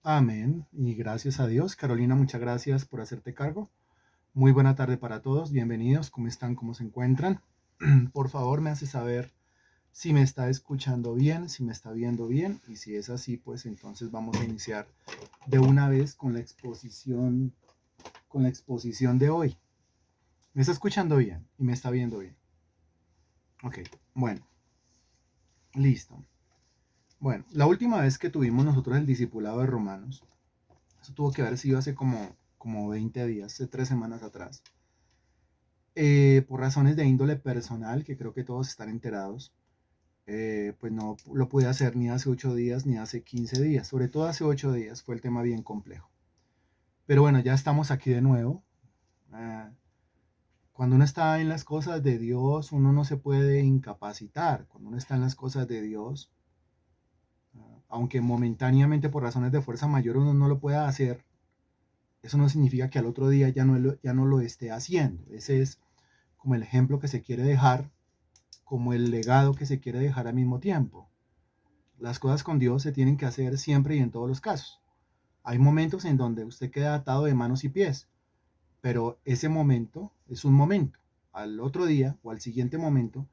Amén. Y gracias a Dios. Carolina, muchas gracias por hacerte cargo. Muy buena tarde para todos. Bienvenidos. ¿Cómo están? ¿Cómo se encuentran? Por favor, me hace saber si me está escuchando bien, si me está viendo bien. Y si es así, pues entonces vamos a iniciar de una vez con la exposición de hoy. ¿Me está escuchando bien y me está viendo bien? Ok, bueno, listo. Bueno, la última vez que tuvimos nosotros el discipulado de Romanos, eso tuvo que haber sido hace como 20 días, hace 3 semanas atrás. Por razones de índole personal, que creo que todos están enterados, pues no lo pude hacer ni hace 8 días ni hace 15 días. Sobre todo hace 8 días fue el tema bien complejo. Pero bueno, ya estamos aquí de nuevo. Ah, Cuando uno está en las cosas de Dios, uno no se puede incapacitar. Cuando uno está en las cosas de Dios, aunque momentáneamente por razones de fuerza mayor uno no lo pueda hacer, eso no significa que al otro día ya no lo esté haciendo. Ese es como el ejemplo que se quiere dejar, como el legado que se quiere dejar al mismo tiempo. Las cosas con Dios se tienen que hacer siempre y en todos los casos. Hay momentos en donde usted queda atado de manos y pies, pero ese momento es un momento. Al otro día o al siguiente momento,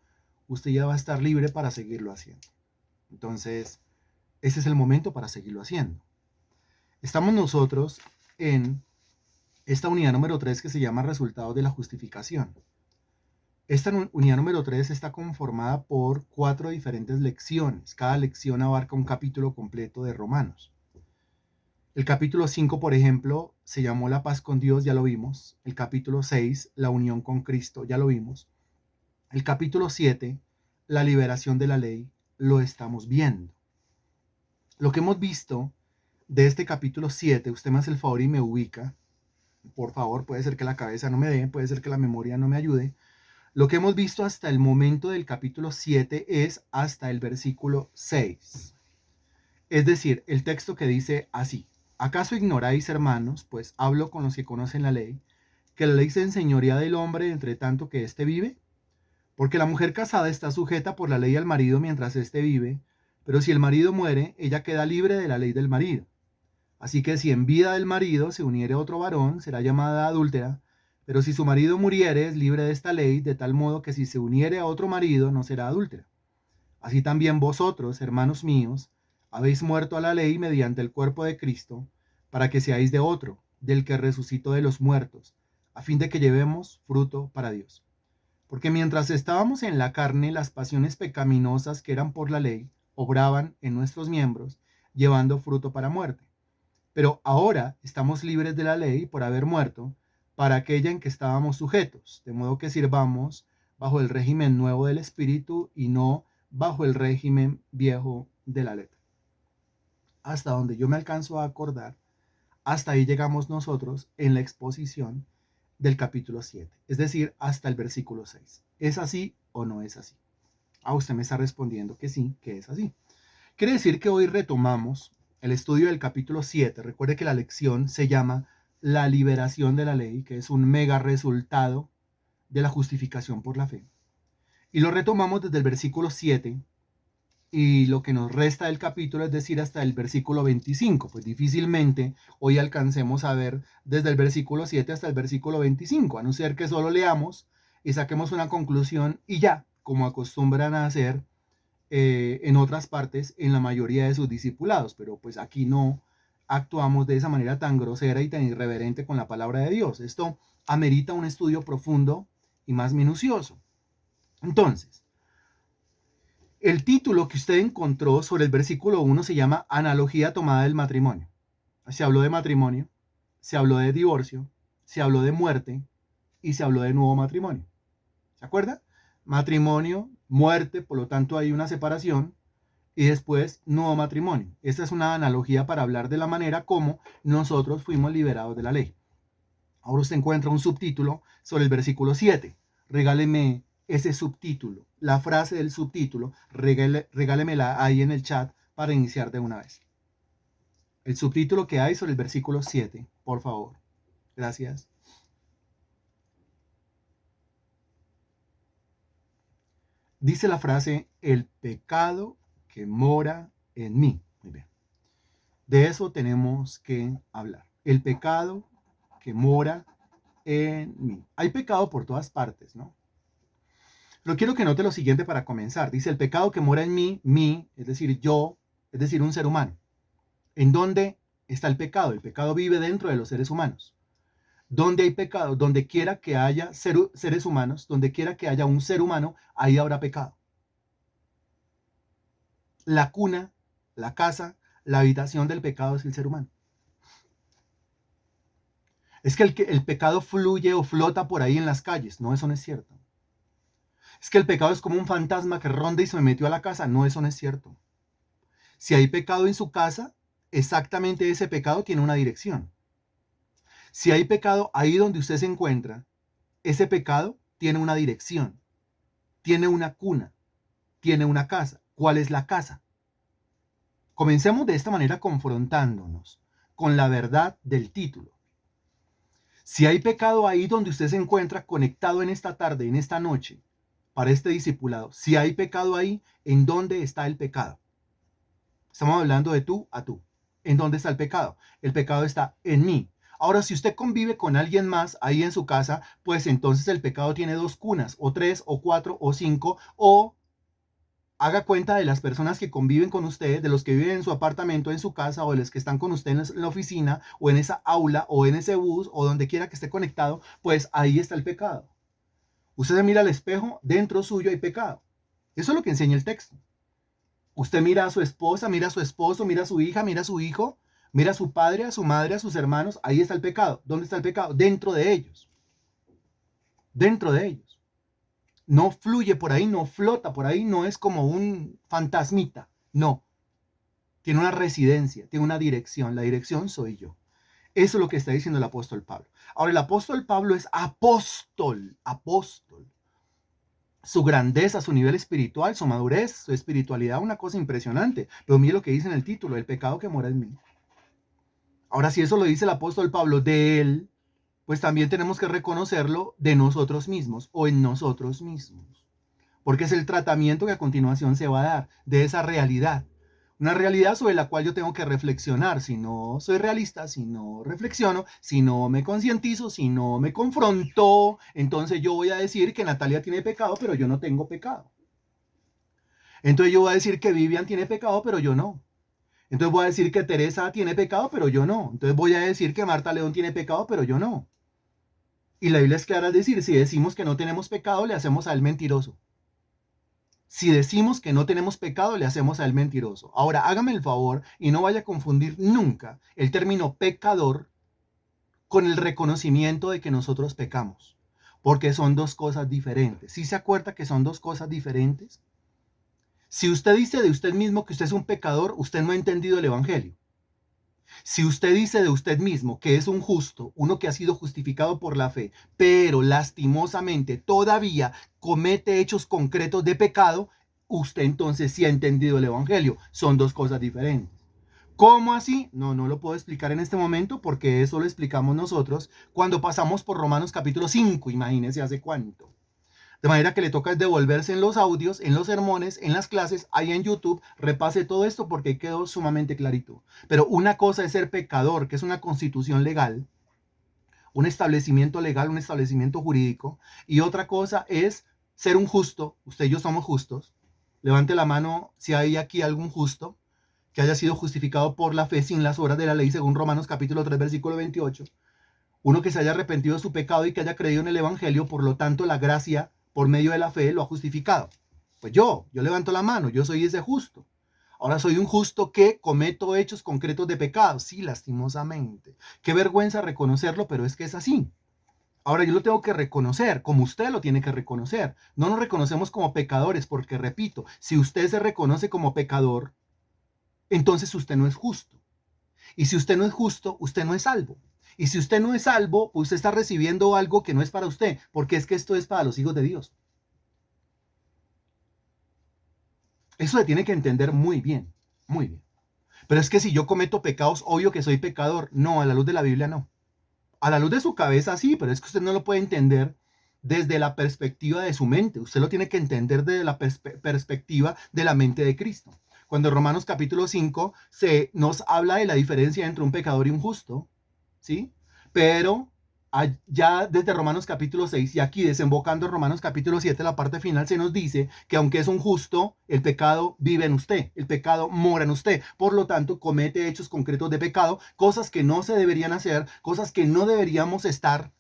usted ya va a estar libre para seguirlo haciendo. Entonces, ese es el momento para seguirlo haciendo. Estamos nosotros en esta unidad número 3 que se llama resultados de la justificación. Esta unidad número 3 está conformada por 4 diferentes lecciones. Cada lección abarca un capítulo completo de Romanos. El capítulo 5, por ejemplo, se llamó La paz con Dios, ya lo vimos. El capítulo 6, La unión con Cristo, ya lo vimos. El capítulo 7, La liberación de la ley, lo estamos viendo. Lo que hemos visto de este capítulo 7, usted me hace el favor y me ubica. Por favor, puede ser que la cabeza no me dé, puede ser que la memoria no me ayude. Lo que hemos visto hasta el momento del capítulo 7 es hasta el versículo 6. Es decir, el texto que dice así: ¿Acaso ignoráis, hermanos, pues hablo con los que conocen la ley, que la ley se enseñorea del hombre entre tanto que éste vive? Porque la mujer casada está sujeta por la ley al marido mientras éste vive, pero si el marido muere, ella queda libre de la ley del marido. Así que si en vida del marido se uniere otro varón, será llamada adúltera, pero si su marido muriere, es libre de esta ley, de tal modo que si se uniere a otro marido, no será adúltera. Así también vosotros, hermanos míos, habéis muerto a la ley mediante el cuerpo de Cristo, para que seáis de otro, del que resucitó de los muertos, a fin de que llevemos fruto para Dios. Porque mientras estábamos en la carne, las pasiones pecaminosas que eran por la ley obraban en nuestros miembros, llevando fruto para muerte. Pero ahora estamos libres de la ley por haber muerto para aquella en que estábamos sujetos, de modo que sirvamos bajo el régimen nuevo del Espíritu y no bajo el régimen viejo de la letra. Hasta donde yo me alcanzo a acordar, hasta ahí llegamos nosotros en la exposición del capítulo 7, es decir, hasta el versículo 6. ¿Es así o no es así? Usted me está respondiendo que sí, que es así. Quiere decir que hoy retomamos el estudio del capítulo 7. Recuerde que la lección se llama La liberación de la ley, que es un mega resultado de la justificación por la fe. Y lo retomamos desde el versículo 7 y lo que nos resta del capítulo, es decir, hasta el versículo 25. Pues difícilmente hoy alcancemos a ver desde el versículo 7 hasta el versículo 25, a no ser que solo leamos y saquemos una conclusión y ya, como acostumbran a hacer en otras partes en la mayoría de sus discipulados, pero pues aquí no actuamos de esa manera tan grosera y tan irreverente con la palabra de Dios. Esto amerita un estudio profundo y más minucioso. Entonces, el título que usted encontró sobre el versículo 1 se llama Analogía tomada del matrimonio. Se habló de matrimonio, se habló de divorcio, se habló de muerte y se habló de nuevo matrimonio. ¿Se acuerda? Matrimonio, muerte, por lo tanto hay una separación, y después nuevo matrimonio. Esta es una analogía para hablar de la manera como nosotros fuimos liberados de la ley. Ahora usted encuentra un subtítulo sobre el versículo 7. Regáleme ese subtítulo, la frase del subtítulo, regálemela ahí en el chat para iniciar de una vez. El subtítulo que hay sobre el versículo 7, por favor. Gracias. Dice la frase, el pecado que mora en mí. Muy bien. De eso tenemos que hablar. El pecado que mora en mí. Hay pecado por todas partes, ¿no? Pero quiero que note lo siguiente para comenzar. Dice, el pecado que mora en mí, es decir, yo, es decir, un ser humano. ¿En dónde está el pecado? El pecado vive dentro de los seres humanos. Donde hay pecado, donde quiera que haya seres humanos, donde quiera que haya un ser humano, ahí habrá pecado. La cuna, la casa, la habitación del pecado es el ser humano. Es que el pecado fluye o flota por ahí en las calles. No, eso no es cierto. Es que el pecado es como un fantasma que ronda y se me metió a la casa. No, eso no es cierto. Si hay pecado en su casa, exactamente ese pecado tiene una dirección. Si hay pecado ahí donde usted se encuentra, ese pecado tiene una dirección, tiene una cuna, tiene una casa. ¿Cuál es la casa? Comencemos de esta manera confrontándonos con la verdad del título. Si hay pecado ahí donde usted se encuentra conectado en esta tarde, en esta noche, para este discipulado, si hay pecado ahí, ¿en dónde está el pecado? Estamos hablando de tú a tú. ¿En dónde está el pecado? El pecado está en mí. Ahora, si usted convive con alguien más ahí en su casa, pues entonces el pecado tiene dos cunas, o tres, o cuatro, o cinco, o haga cuenta de las personas que conviven con usted, de los que viven en su apartamento, en su casa, o de los que están con usted en la oficina, o en esa aula, o en ese bus, o donde quiera que esté conectado, pues ahí está el pecado. Usted se mira al espejo, dentro suyo hay pecado. Eso es lo que enseña el texto. Usted mira a su esposa, mira a su esposo, mira a su hija, mira a su hijo, mira a su padre, a su madre, a sus hermanos. Ahí está el pecado. ¿Dónde está el pecado? Dentro de ellos. Dentro de ellos. No fluye por ahí, no flota por ahí, no es como un fantasmita. No. Tiene una residencia, tiene una dirección. La dirección soy yo. Eso es lo que está diciendo el apóstol Pablo. Ahora, el apóstol Pablo es apóstol. Su grandeza, su nivel espiritual, su madurez, su espiritualidad, una cosa impresionante. Pero mire lo que dice en el título, el pecado que mora en mí. Ahora, si eso lo dice el apóstol Pablo de él, pues también tenemos que reconocerlo de nosotros mismos o en nosotros mismos. Porque es el tratamiento que a continuación se va a dar de esa realidad. Una realidad sobre la cual yo tengo que reflexionar. Si no soy realista, si no reflexiono, si no me concientizo, si no me confronto, entonces yo voy a decir que Natalia tiene pecado, pero yo no tengo pecado. Entonces yo voy a decir que Vivian tiene pecado, pero yo no. Entonces voy a decir que Teresa tiene pecado, pero yo no. Entonces voy a decir que Marta León tiene pecado, pero yo no. Y la Biblia es clara al decir, si decimos que no tenemos pecado, le hacemos a él mentiroso. Si decimos que no tenemos pecado, le hacemos a él mentiroso. Ahora, hágame el favor y no vaya a confundir nunca el término pecador con el reconocimiento de que nosotros pecamos, porque son dos cosas diferentes. ¿Sí se acuerda que son dos cosas diferentes? Si usted dice de usted mismo que usted es un pecador, usted no ha entendido el evangelio. Si usted dice de usted mismo que es un justo, uno que ha sido justificado por la fe, pero lastimosamente todavía comete hechos concretos de pecado, usted entonces sí ha entendido el evangelio. Son dos cosas diferentes. ¿Cómo así? No lo puedo explicar en este momento porque eso lo explicamos nosotros cuando pasamos por Romanos capítulo 5, imagínese hace cuánto. De manera que le toca devolverse en los audios, en los sermones, en las clases, ahí en YouTube, repase todo esto porque quedó sumamente clarito. Pero una cosa es ser pecador, que es una constitución legal, un establecimiento legal, un establecimiento jurídico, y otra cosa es ser un justo. Usted y yo somos justos. Levante la mano si hay aquí algún justo que haya sido justificado por la fe sin las obras de la ley, según Romanos capítulo 3, versículo 28. Uno que se haya arrepentido de su pecado y que haya creído en el evangelio, por lo tanto la gracia por medio de la fe lo ha justificado. Pues yo levanto la mano, yo soy ese justo. Ahora soy un justo que cometo hechos concretos de pecado, sí, lastimosamente. Qué vergüenza reconocerlo, pero es que es así. Ahora yo lo tengo que reconocer, como usted lo tiene que reconocer. No nos reconocemos como pecadores, porque repito, si usted se reconoce como pecador, entonces usted no es justo. Y si usted no es justo, usted no es salvo. Y si usted no es salvo, usted está recibiendo algo que no es para usted, porque es que esto es para los hijos de Dios. Eso se tiene que entender muy bien, muy bien. Pero es que si yo cometo pecados, obvio que soy pecador. No, a la luz de la Biblia no. A la luz de su cabeza sí, pero es que usted no lo puede entender desde la perspectiva de su mente. Usted lo tiene que entender desde la perspectiva de la mente de Cristo. cuando en Romanos capítulo 5 se nos habla de la diferencia entre un pecador y un justo, ¿sí? Pero ya desde Romanos capítulo 6 y aquí desembocando en Romanos capítulo 7, la parte final se nos dice que aunque es un justo, el pecado vive en usted, el pecado mora en usted. Por lo tanto, comete hechos concretos de pecado, cosas que no se deberían hacer, cosas que no deberíamos estar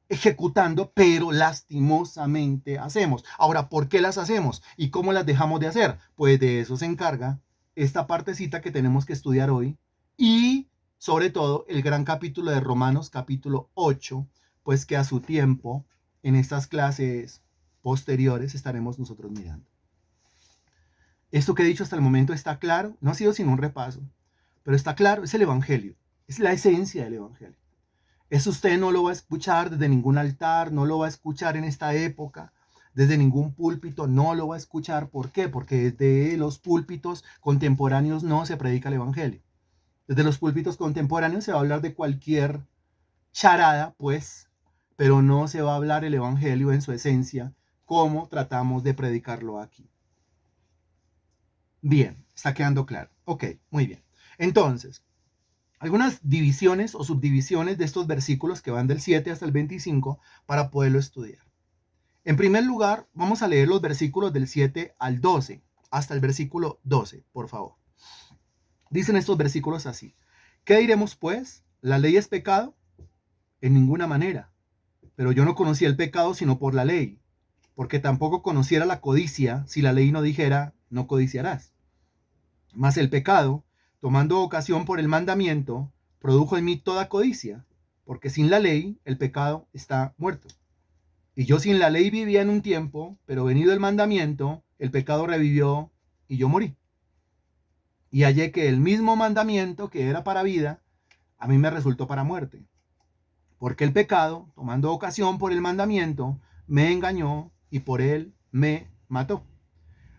ejecutando, pero lastimosamente hacemos. Ahora, ¿por qué las hacemos? ¿Y cómo las dejamos de hacer? Pues de eso se encarga esta partecita que tenemos que estudiar hoy y sobre todo el gran capítulo de Romanos, capítulo 8, pues que a su tiempo, en estas clases posteriores, estaremos nosotros mirando. Esto que he dicho hasta el momento está claro, no ha sido sino un repaso, pero está claro, es el Evangelio, es la esencia del Evangelio. Eso usted no lo va a escuchar desde ningún altar, no lo va a escuchar en esta época, desde ningún púlpito, no lo va a escuchar. ¿Por qué? Porque desde los púlpitos contemporáneos no se predica el Evangelio. Desde los púlpitos contemporáneos se va a hablar de cualquier charada, pues, pero no se va a hablar el Evangelio en su esencia, como tratamos de predicarlo aquí. Bien, está quedando claro. Ok, muy bien. Entonces, algunas divisiones o subdivisiones de estos versículos que van del 7 hasta el 25 para poderlo estudiar. En primer lugar, vamos a leer los versículos del 7 al 12, hasta el versículo 12, por favor. Dicen estos versículos así: ¿qué diremos pues? ¿La ley es pecado? En ninguna manera. Pero yo no conocía el pecado sino por la ley, porque tampoco conociera la codicia si la ley no dijera, no codiciarás. Mas el pecado, tomando ocasión por el mandamiento, produjo en mí toda codicia, porque sin la ley el pecado está muerto. Y yo sin la ley vivía en un tiempo, pero venido el mandamiento, el pecado revivió y yo morí. Y hallé que el mismo mandamiento que era para vida, a mí me resultó para muerte. Porque el pecado, tomando ocasión por el mandamiento, me engañó y por él me mató.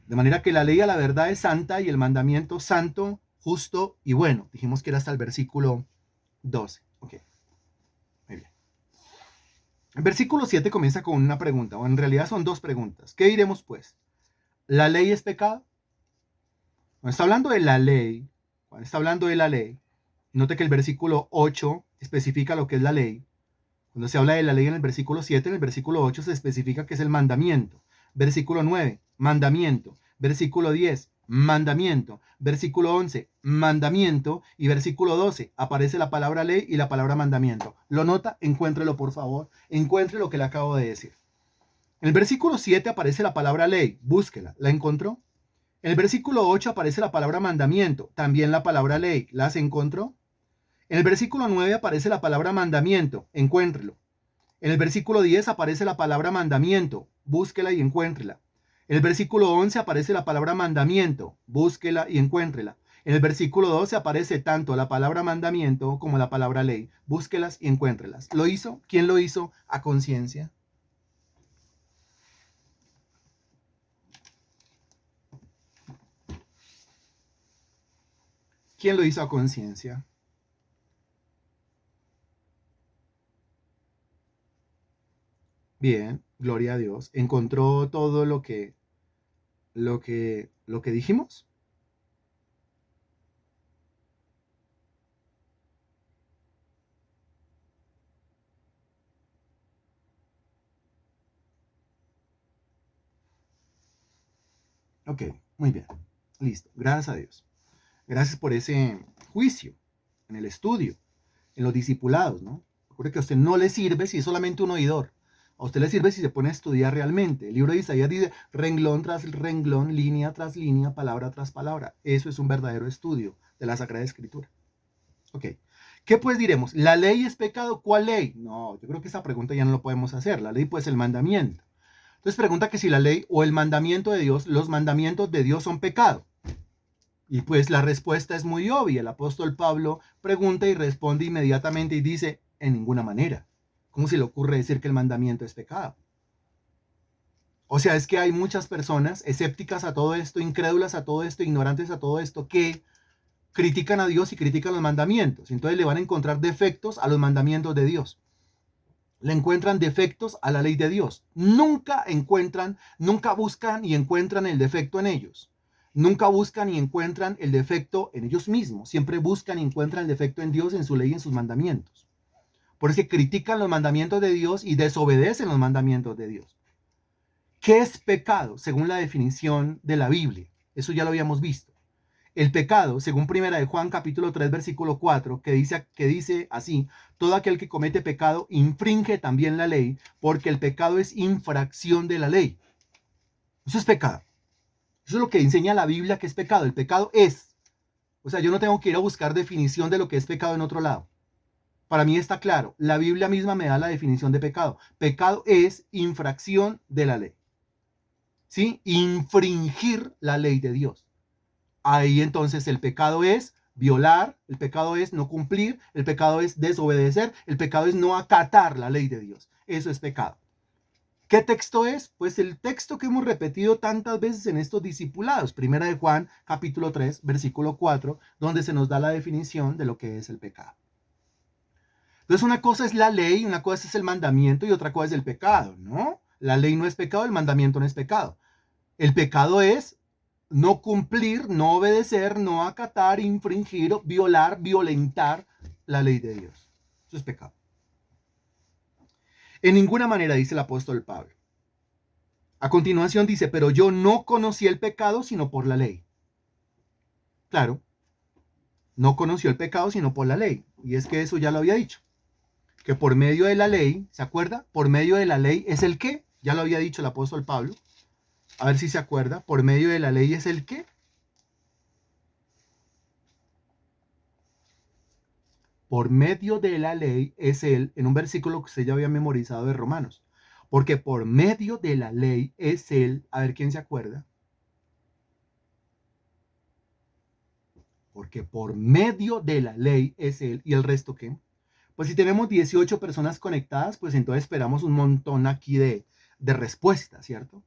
De manera que la ley a la verdad es santa y el mandamiento santo, justo y bueno. Dijimos que era hasta el versículo 12. Ok, muy bien. El versículo 7 comienza con una pregunta, o en realidad son dos preguntas. ¿Qué diremos pues? ¿La ley es pecado? Cuando está hablando de la ley, note que el versículo 8 especifica lo que es la ley. Cuando se habla de la ley en el versículo 7, en el versículo 8 se especifica que es el mandamiento. Versículo 9, mandamiento. Versículo 10, mandamiento. Versículo 11, mandamiento. Y versículo 12, aparece la palabra ley y la palabra mandamiento. ¿Lo nota? Encuéntrelo, por favor. Encuentre lo que le acabo de decir. En el versículo 7 aparece la palabra ley. Búsquela. ¿La encontró? En el versículo 8 aparece la palabra mandamiento. También la palabra ley. ¿Las encontró? En el versículo 9 aparece la palabra mandamiento. Encuéntrelo. En el versículo 10 aparece la palabra mandamiento. Búsquela y encuéntrela. En el versículo 11 aparece la palabra mandamiento. Búsquela y encuéntrela. En el versículo 12 aparece tanto la palabra mandamiento como la palabra ley. Búsquelas y encuéntrelas. ¿Lo hizo? ¿Quién lo hizo a conciencia? ¿Quién lo hizo a conciencia? Bien, gloria a Dios. ¿Encontró todo lo que dijimos? Ok, muy bien. Listo. Gracias a Dios. Gracias por ese juicio en el estudio, en los discipulados, ¿no? Recuerde que a usted no le sirve si es solamente un oidor. A usted le sirve si se pone a estudiar realmente. El libro de Isaías dice renglón tras renglón, línea tras línea, palabra tras palabra. Eso es un verdadero estudio de la Sagrada Escritura. Ok. ¿Qué pues diremos? ¿La ley es pecado? ¿Cuál ley? No, yo creo que esa pregunta ya no lo podemos hacer. La ley pues es el mandamiento. Entonces pregunta que si la ley o el mandamiento de Dios, los mandamientos de Dios son pecado. Y pues la respuesta es muy obvia. El apóstol Pablo pregunta y responde inmediatamente y dice, en ninguna manera. ¿Cómo se le ocurre decir que el mandamiento es pecado? O sea, es que hay muchas personas escépticas a todo esto, incrédulas a todo esto, ignorantes a todo esto, que critican a Dios y critican los mandamientos. Entonces le van a encontrar defectos a los mandamientos de Dios. Le encuentran defectos a la ley de Dios. Nunca buscan y encuentran el defecto en ellos. Nunca buscan y encuentran el defecto en ellos mismos. Siempre buscan y encuentran el defecto en Dios, en su ley y en sus mandamientos. Por eso critican los mandamientos de Dios y desobedecen los mandamientos de Dios. ¿Qué es pecado? Según la definición de la Biblia. Eso ya lo habíamos visto. El pecado, según 1 de Juan capítulo 3, versículo 4, que dice así: todo aquel que comete pecado infringe también la ley, porque el pecado es infracción de la ley. Eso es pecado. Eso es lo que enseña la Biblia que es pecado. El pecado es. O sea, yo no tengo que ir a buscar definición de lo que es pecado en otro lado. Para mí está claro. La Biblia misma me da la definición de pecado. Pecado es infracción de la ley. ¿Sí? Infringir la ley de Dios. Ahí entonces el pecado es violar, el pecado es no cumplir, el pecado es desobedecer, el pecado es no acatar la ley de Dios. Eso es pecado. ¿Qué texto es? Pues el texto que hemos repetido tantas veces en estos discipulados. 1 de Juan, capítulo 3, versículo 4, donde se nos da la definición de lo que es el pecado. Entonces una cosa es la ley, una cosa es el mandamiento y otra cosa es el pecado, ¿no? La ley no es pecado, el mandamiento no es pecado. El pecado es no cumplir, no obedecer, no acatar, infringir, violar, violentar la ley de Dios. Eso es pecado. En ninguna manera, dice el apóstol Pablo. A continuación dice, pero yo no conocí el pecado sino por la ley. Claro, no conoció el pecado sino por la ley. Y es que eso ya lo había dicho. Que por medio de la ley, ¿se acuerda? Por medio de la ley es el qué. Ya lo había dicho el apóstol Pablo. A ver si se acuerda. Por medio de la ley es el qué. Por medio de la ley es él, en un versículo que usted ya había memorizado de Romanos. Porque por medio de la ley es él, a ver quién se acuerda. Porque por medio de la ley es él, ¿y el resto qué? Pues si tenemos 18 personas conectadas, pues entonces esperamos un montón aquí de respuestas, ¿cierto?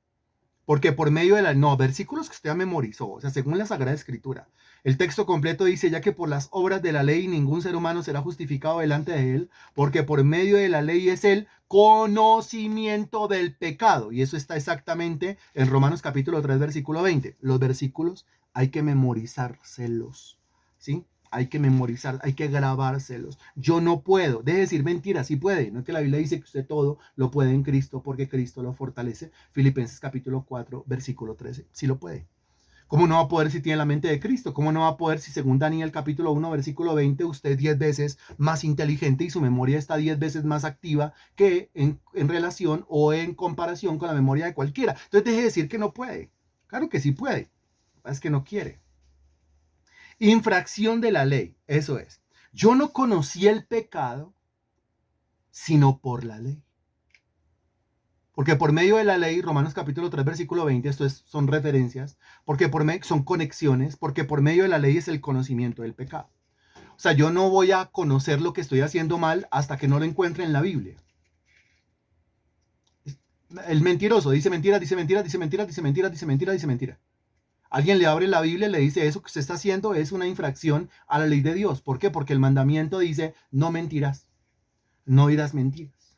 Porque por medio de la... No, versículos que usted ya memorizó, o sea, según la Sagrada Escritura. El texto completo dice, ya que por las obras de la ley ningún ser humano será justificado delante de él, porque por medio de la ley es el conocimiento del pecado. Y eso está exactamente en Romanos capítulo 3, versículo 20. Los versículos hay que memorizárselos, ¿sí? Hay que memorizar, hay que grabárselos. Yo no puedo, deje de decir mentiras, sí puede. No es que la Biblia dice que usted todo lo puede en Cristo porque Cristo lo fortalece. Filipenses capítulo 4, versículo 13. Sí lo puede. ¿Cómo no va a poder si tiene la mente de Cristo? ¿Cómo no va a poder si según Daniel capítulo 1, versículo 20, usted es 10 veces más inteligente y su memoria está 10 veces más activa que en relación o en comparación con la memoria de cualquiera? Entonces deje de decir que no puede. Claro que sí puede. Es que no quiere. Infracción de la ley, eso es. Yo no conocí el pecado sino por la ley. Porque por medio de la ley, Romanos capítulo 3, versículo 20, son referencias, porque son conexiones, porque por medio de la ley es el conocimiento del pecado. O sea, yo no voy a conocer lo que estoy haciendo mal hasta que no lo encuentre en la Biblia. El mentiroso dice mentiras, dice mentiras, dice mentiras, dice mentiras, dice mentiras, dice mentiras. Alguien le abre la Biblia y le dice, eso que usted está haciendo es una infracción a la ley de Dios. ¿Por qué? Porque el mandamiento dice, no mentirás, no dirás mentiras.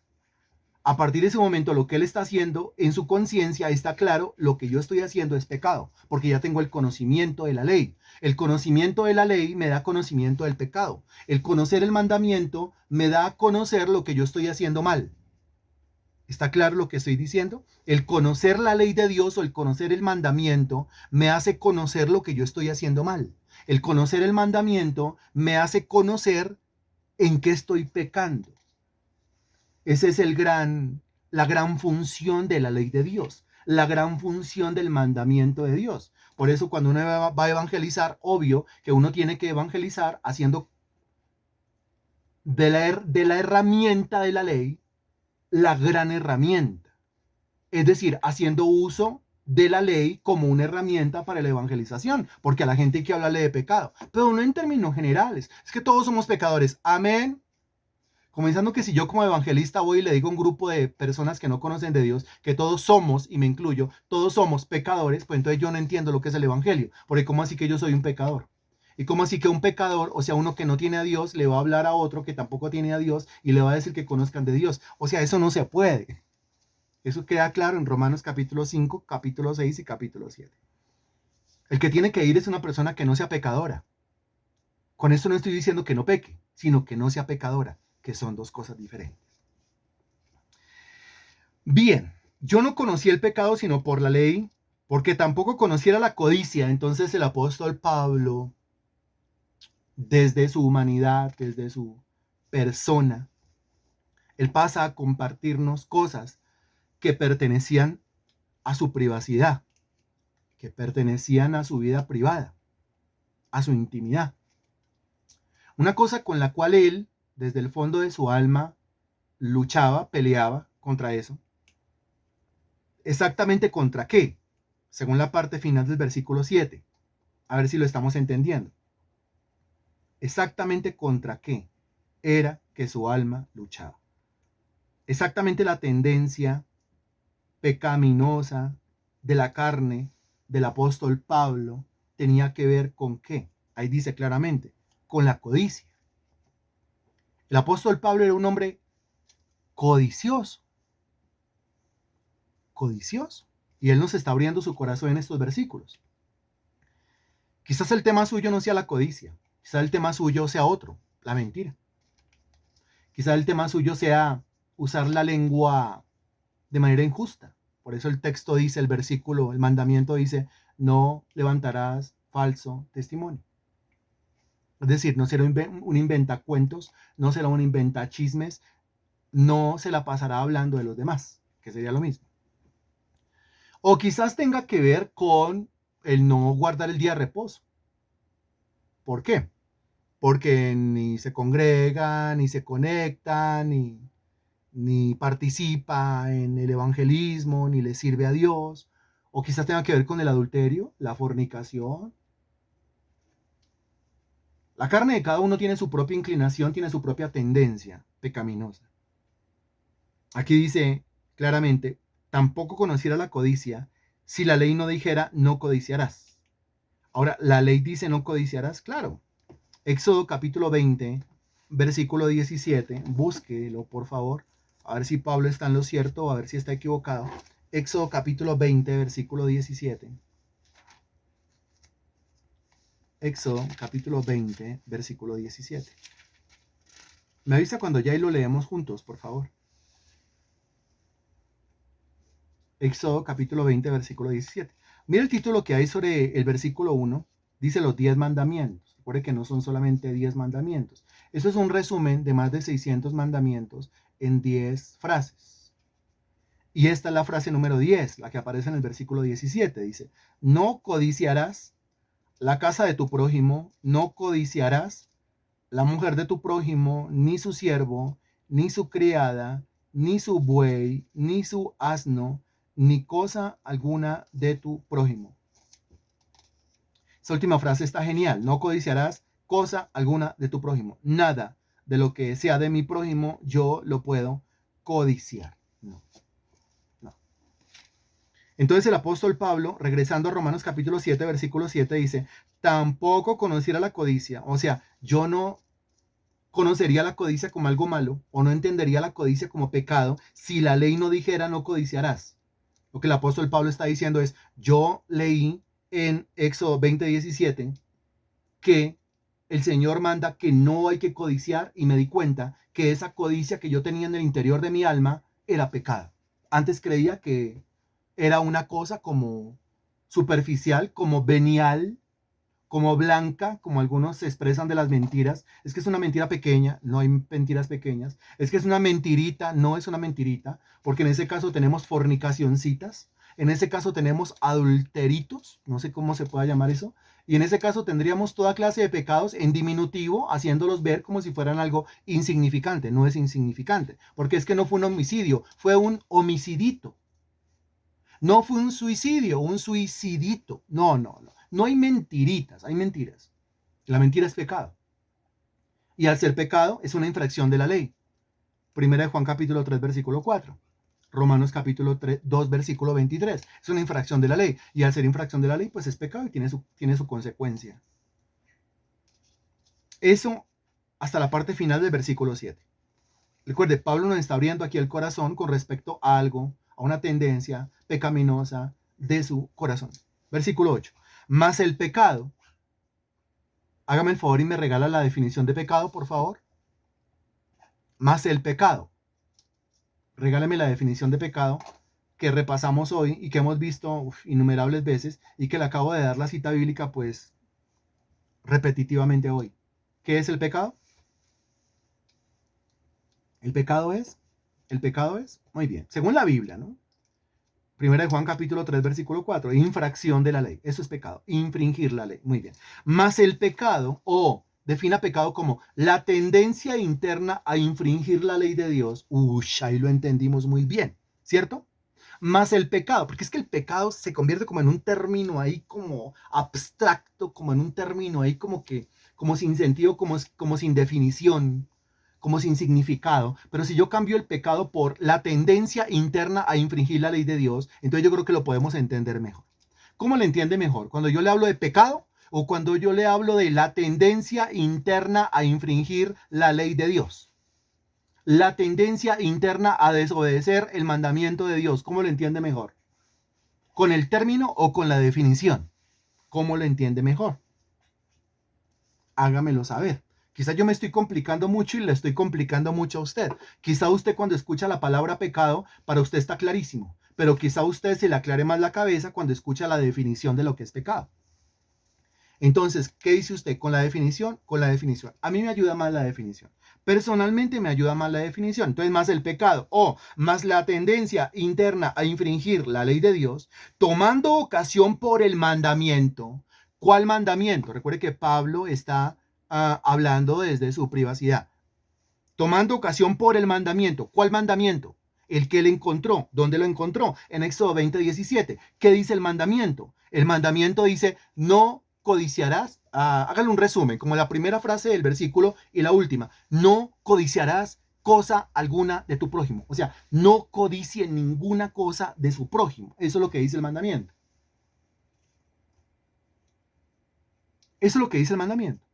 A partir de ese momento, lo que él está haciendo en su conciencia está claro, lo que yo estoy haciendo es pecado, porque ya tengo el conocimiento de la ley. El conocimiento de la ley me da conocimiento del pecado. El conocer el mandamiento me da a conocer lo que yo estoy haciendo mal. ¿Está claro lo que estoy diciendo? El conocer la ley de Dios o el conocer el mandamiento me hace conocer lo que yo estoy haciendo mal. El conocer el mandamiento me hace conocer en qué estoy pecando. Esa es la gran función de la ley de Dios, la gran función del mandamiento de Dios. Por eso cuando uno va a evangelizar, obvio que uno tiene que evangelizar haciendo de la herramienta de la ley la gran herramienta. Es decir, haciendo uso de la ley como una herramienta para la evangelización, porque a la gente hay que hablarle de pecado, pero no en términos generales. Es que todos somos pecadores. Amén. Comenzando que si yo como evangelista voy y le digo a un grupo de personas que no conocen de Dios que todos somos, y me incluyo, todos somos pecadores, pues entonces yo no entiendo lo que es el evangelio, porque ¿cómo así que yo soy un pecador? ¿Y cómo así que un pecador, o sea, uno que no tiene a Dios, le va a hablar a otro que tampoco tiene a Dios y le va a decir que conozcan de Dios? O sea, eso no se puede. Eso queda claro en Romanos capítulo 5, capítulo 6 y capítulo 7. El que tiene que ir es una persona que no sea pecadora. Con esto no estoy diciendo que no peque, sino que no sea pecadora, que son dos cosas diferentes. Bien, yo no conocí el pecado sino por la ley, porque tampoco conociera la codicia. Entonces el apóstol Pablo, desde su humanidad, desde su persona, él pasa a compartirnos cosas que pertenecían a su privacidad, que pertenecían a su vida privada, a su intimidad. Una cosa con la cual él, desde el fondo de su alma, luchaba, peleaba contra eso. ¿Exactamente contra qué? Según la parte final del versículo 7. A ver si lo estamos entendiendo. ¿Exactamente contra qué era que su alma luchaba? Exactamente la tendencia pecaminosa de la carne del apóstol Pablo tenía que ver con qué. Ahí dice claramente, con la codicia. El apóstol Pablo era un hombre codicioso. Codicioso. Y él nos está abriendo su corazón en estos versículos. Quizás el tema suyo no sea la codicia. Quizás el tema suyo sea otro, la mentira. Quizás el tema suyo sea usar la lengua de manera injusta. Por eso el texto dice, el versículo, el mandamiento dice, no levantarás falso testimonio. Es decir, no será un inventacuentos, no será un inventachismes, no se la pasará hablando de los demás, que sería lo mismo. O quizás tenga que ver con el no guardar el día de reposo. ¿Por qué? Porque ni se congrega, ni se conecta, ni participa en el evangelismo, ni le sirve a Dios. O quizás tenga que ver con el adulterio, la fornicación. La carne de cada uno tiene su propia inclinación, tiene su propia tendencia pecaminosa. Aquí dice claramente, tampoco conociera la codicia si la ley no dijera no codiciarás. Ahora, la ley dice no codiciarás, claro. Éxodo capítulo 20, versículo 17, búsquelo por favor, a ver si Pablo está en lo cierto o a ver si está equivocado. Éxodo capítulo 20, versículo 17. Éxodo capítulo 20, versículo 17. Me avisa cuando ya y lo leemos juntos, por favor. Éxodo capítulo 20, versículo 17. Mira el título que hay sobre el versículo 1. Dice los 10 mandamientos. Recuerde que no son solamente 10 mandamientos. Eso es un resumen de más de 600 mandamientos en 10 frases. Y esta es la frase número 10, la que aparece en el versículo 17. Dice, no codiciarás la casa de tu prójimo, no codiciarás la mujer de tu prójimo, ni su siervo, ni su criada, ni su buey, ni su asno, ni cosa alguna de tu prójimo. Esa última frase está genial. No codiciarás cosa alguna de tu prójimo. Nada de lo que sea de mi prójimo yo lo puedo codiciar. No. Entonces el apóstol Pablo, regresando a Romanos capítulo 7, versículo 7, dice, tampoco conociera la codicia. O sea, yo no conocería la codicia como algo malo o no entendería la codicia como pecado si la ley no dijera no codiciarás. Lo que el apóstol Pablo está diciendo es, yo leí en Éxodo 20:17 que el Señor manda que no hay que codiciar y me di cuenta que esa codicia que yo tenía en el interior de mi alma era pecado. Antes creía que era una cosa como superficial, como venial, como blanca, como algunos se expresan de las mentiras. Es que es una mentira pequeña, no hay mentiras pequeñas. Es que es una mentirita, no es una mentirita, porque en ese caso tenemos fornicacioncitas, en ese caso tenemos adulteritos, no sé cómo se pueda llamar eso, y en ese caso tendríamos toda clase de pecados en diminutivo, haciéndolos ver como si fueran algo insignificante. No es insignificante, porque es que no fue un homicidio, fue un homicidito. No fue un suicidio, un suicidito. No, no, no. No hay mentiritas, hay mentiras. La mentira es pecado. Y al ser pecado es una infracción de la ley. Primera de Juan capítulo 3, versículo 4. Romanos capítulo 2, versículo 23. Es una infracción de la ley. Y al ser infracción de la ley, pues es pecado y tiene su consecuencia. Eso hasta la parte final del versículo 7. Recuerde, Pablo nos está abriendo aquí el corazón con respecto a algo, a una tendencia pecaminosa de su corazón. Versículo 8. Más el pecado. Hágame el favor y me regala la definición de pecado, por favor. Más el pecado. Regálame la definición de pecado que repasamos hoy y que hemos visto innumerables veces y que le acabo de dar la cita bíblica pues repetitivamente hoy. ¿Qué es el pecado? El pecado es, muy bien, según la Biblia, ¿no? Primera de Juan capítulo 3 versículo 4, infracción de la ley, eso es pecado, infringir la ley, muy bien. Más el pecado, o defina pecado como la tendencia interna a infringir la ley de Dios, ahí lo entendimos muy bien, ¿cierto? Más el pecado, porque es que el pecado se convierte como en un término ahí como abstracto, como en un término ahí como que, como sin sentido, como sin definición, como sin significado. Pero si yo cambio el pecado por la tendencia interna a infringir la ley de Dios, entonces yo creo que lo podemos entender mejor. ¿Cómo le entiende mejor? Cuando yo le hablo de pecado o cuando yo le hablo de la tendencia interna a infringir la ley de Dios. La tendencia interna a desobedecer el mandamiento de Dios. ¿Cómo lo entiende mejor? ¿Con el término o con la definición? ¿Cómo lo entiende mejor? Hágamelo saber. Quizá yo me estoy complicando mucho y le estoy complicando mucho a usted. Quizá usted cuando escucha la palabra pecado, para usted está clarísimo, pero quizá usted se le aclare más la cabeza cuando escucha la definición de lo que es pecado. Entonces, ¿qué dice usted con la definición? Con la definición. A mí me ayuda más la definición. Personalmente me ayuda más la definición. Entonces, más el pecado o más la tendencia interna a infringir la ley de Dios, tomando ocasión por el mandamiento. ¿Cuál mandamiento? Recuerde que Pablo está hablando desde su privacidad. Tomando ocasión por el mandamiento. ¿Cuál mandamiento? El que él encontró. ¿Dónde lo encontró? En Éxodo 20:17. ¿Qué dice el mandamiento? El mandamiento dice, no codiciarás, hágale un resumen, como la primera frase del versículo y la última, no codiciarás cosa alguna de tu prójimo. O sea, no codicie ninguna cosa de su prójimo. Eso es lo que dice el mandamiento. Eso es lo que dice el mandamiento.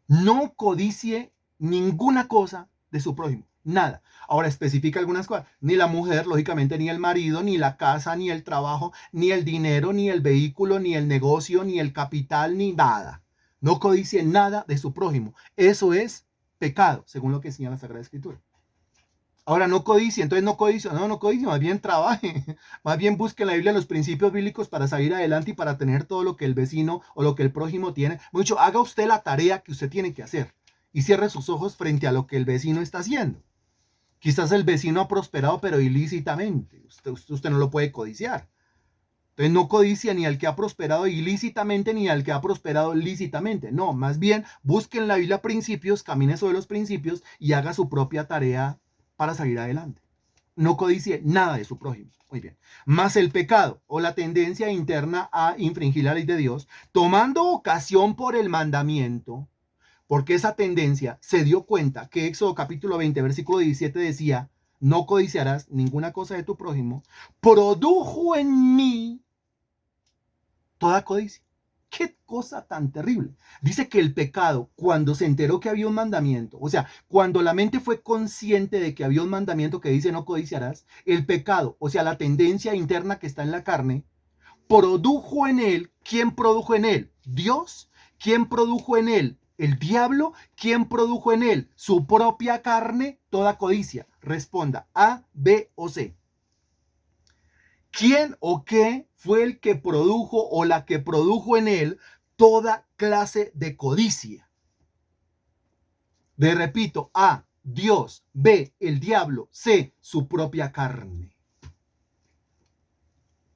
No codicie ninguna cosa de su prójimo. Nada. Ahora especifica algunas cosas. Ni la mujer, lógicamente, ni el marido, ni la casa, ni el trabajo, ni el dinero, ni el vehículo, ni el negocio, ni el capital, ni nada. No codicie nada de su prójimo. Eso es pecado, según lo que enseña la Sagrada Escritura. Ahora no codicie, entonces no codicie, no codicie, más bien trabaje, más bien busque en la Biblia los principios bíblicos para salir adelante y para tener todo lo que el vecino o lo que el prójimo tiene. Mucho, haga usted la tarea que usted tiene que hacer y cierre sus ojos frente a lo que el vecino está haciendo. Quizás el vecino ha prosperado, pero ilícitamente. Usted no lo puede codiciar. Entonces no codicia ni al que ha prosperado ilícitamente ni al que ha prosperado lícitamente. No, más bien busque en la Biblia principios, camine sobre los principios y haga su propia tarea para salir adelante. No codicie nada de su prójimo. Muy bien. Más el pecado o la tendencia interna a infringir la ley de Dios, tomando ocasión por el mandamiento, porque esa tendencia se dio cuenta que Éxodo capítulo 20, versículo 17 decía, no codiciarás ninguna cosa de tu prójimo, produjo en mí toda codicia. Qué cosa tan terrible. Dice que el pecado, cuando se enteró que había un mandamiento, o sea, cuando la mente fue consciente de que había un mandamiento que dice no codiciarás, el pecado, o sea, la tendencia interna que está en la carne, produjo en él. ¿Quién produjo en él? Dios. ¿Quién produjo en él? El diablo. ¿Quién produjo en él? Su propia carne, toda codicia. Responda A, B o C. ¿Quién o qué fue el que produjo o la que produjo en él toda clase de codicia? Le repito, A, Dios, B, el diablo, C, su propia carne.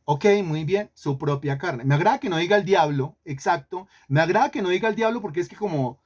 Ok, muy bien, su propia carne. Me agrada que no diga el diablo, exacto. Me agrada que no diga el diablo porque es que como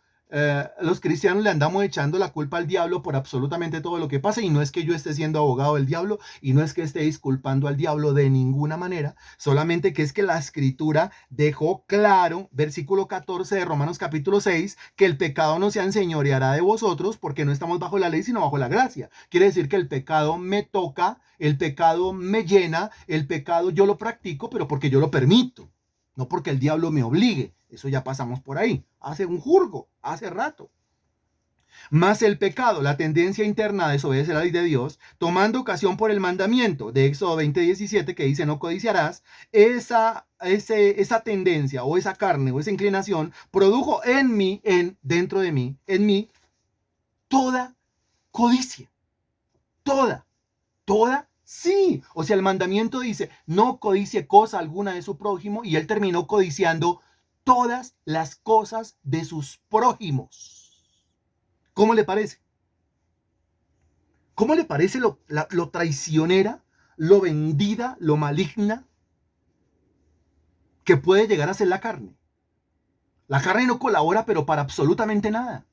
los cristianos le andamos echando la culpa al diablo por absolutamente todo lo que pasa y no es que yo esté siendo abogado del diablo y no es que esté disculpando al diablo de ninguna manera, solamente que es que la escritura dejó claro, versículo 14 de Romanos capítulo 6, que el pecado no se enseñoreará de vosotros porque no estamos bajo la ley sino bajo la gracia. Quiere decir que el pecado me toca, el pecado me llena, el pecado yo lo practico, pero porque yo lo permito, no porque el diablo me obligue. Eso ya pasamos por ahí, hace un jurgo, hace rato. Más el pecado, la tendencia interna a desobedecer la ley de Dios, tomando ocasión por el mandamiento de Éxodo 20:17 que dice no codiciarás, esa tendencia o esa carne o esa inclinación produjo dentro de mí, en mí, toda codicia. Toda, sí. O sea, el mandamiento dice no codicie cosa alguna de su prójimo y él terminó codiciando todas las cosas de sus prójimos. ¿Cómo le parece? ¿Cómo le parece lo traicionera, lo vendida, lo maligna que puede llegar a ser la carne? La carne no colabora, pero para absolutamente nada.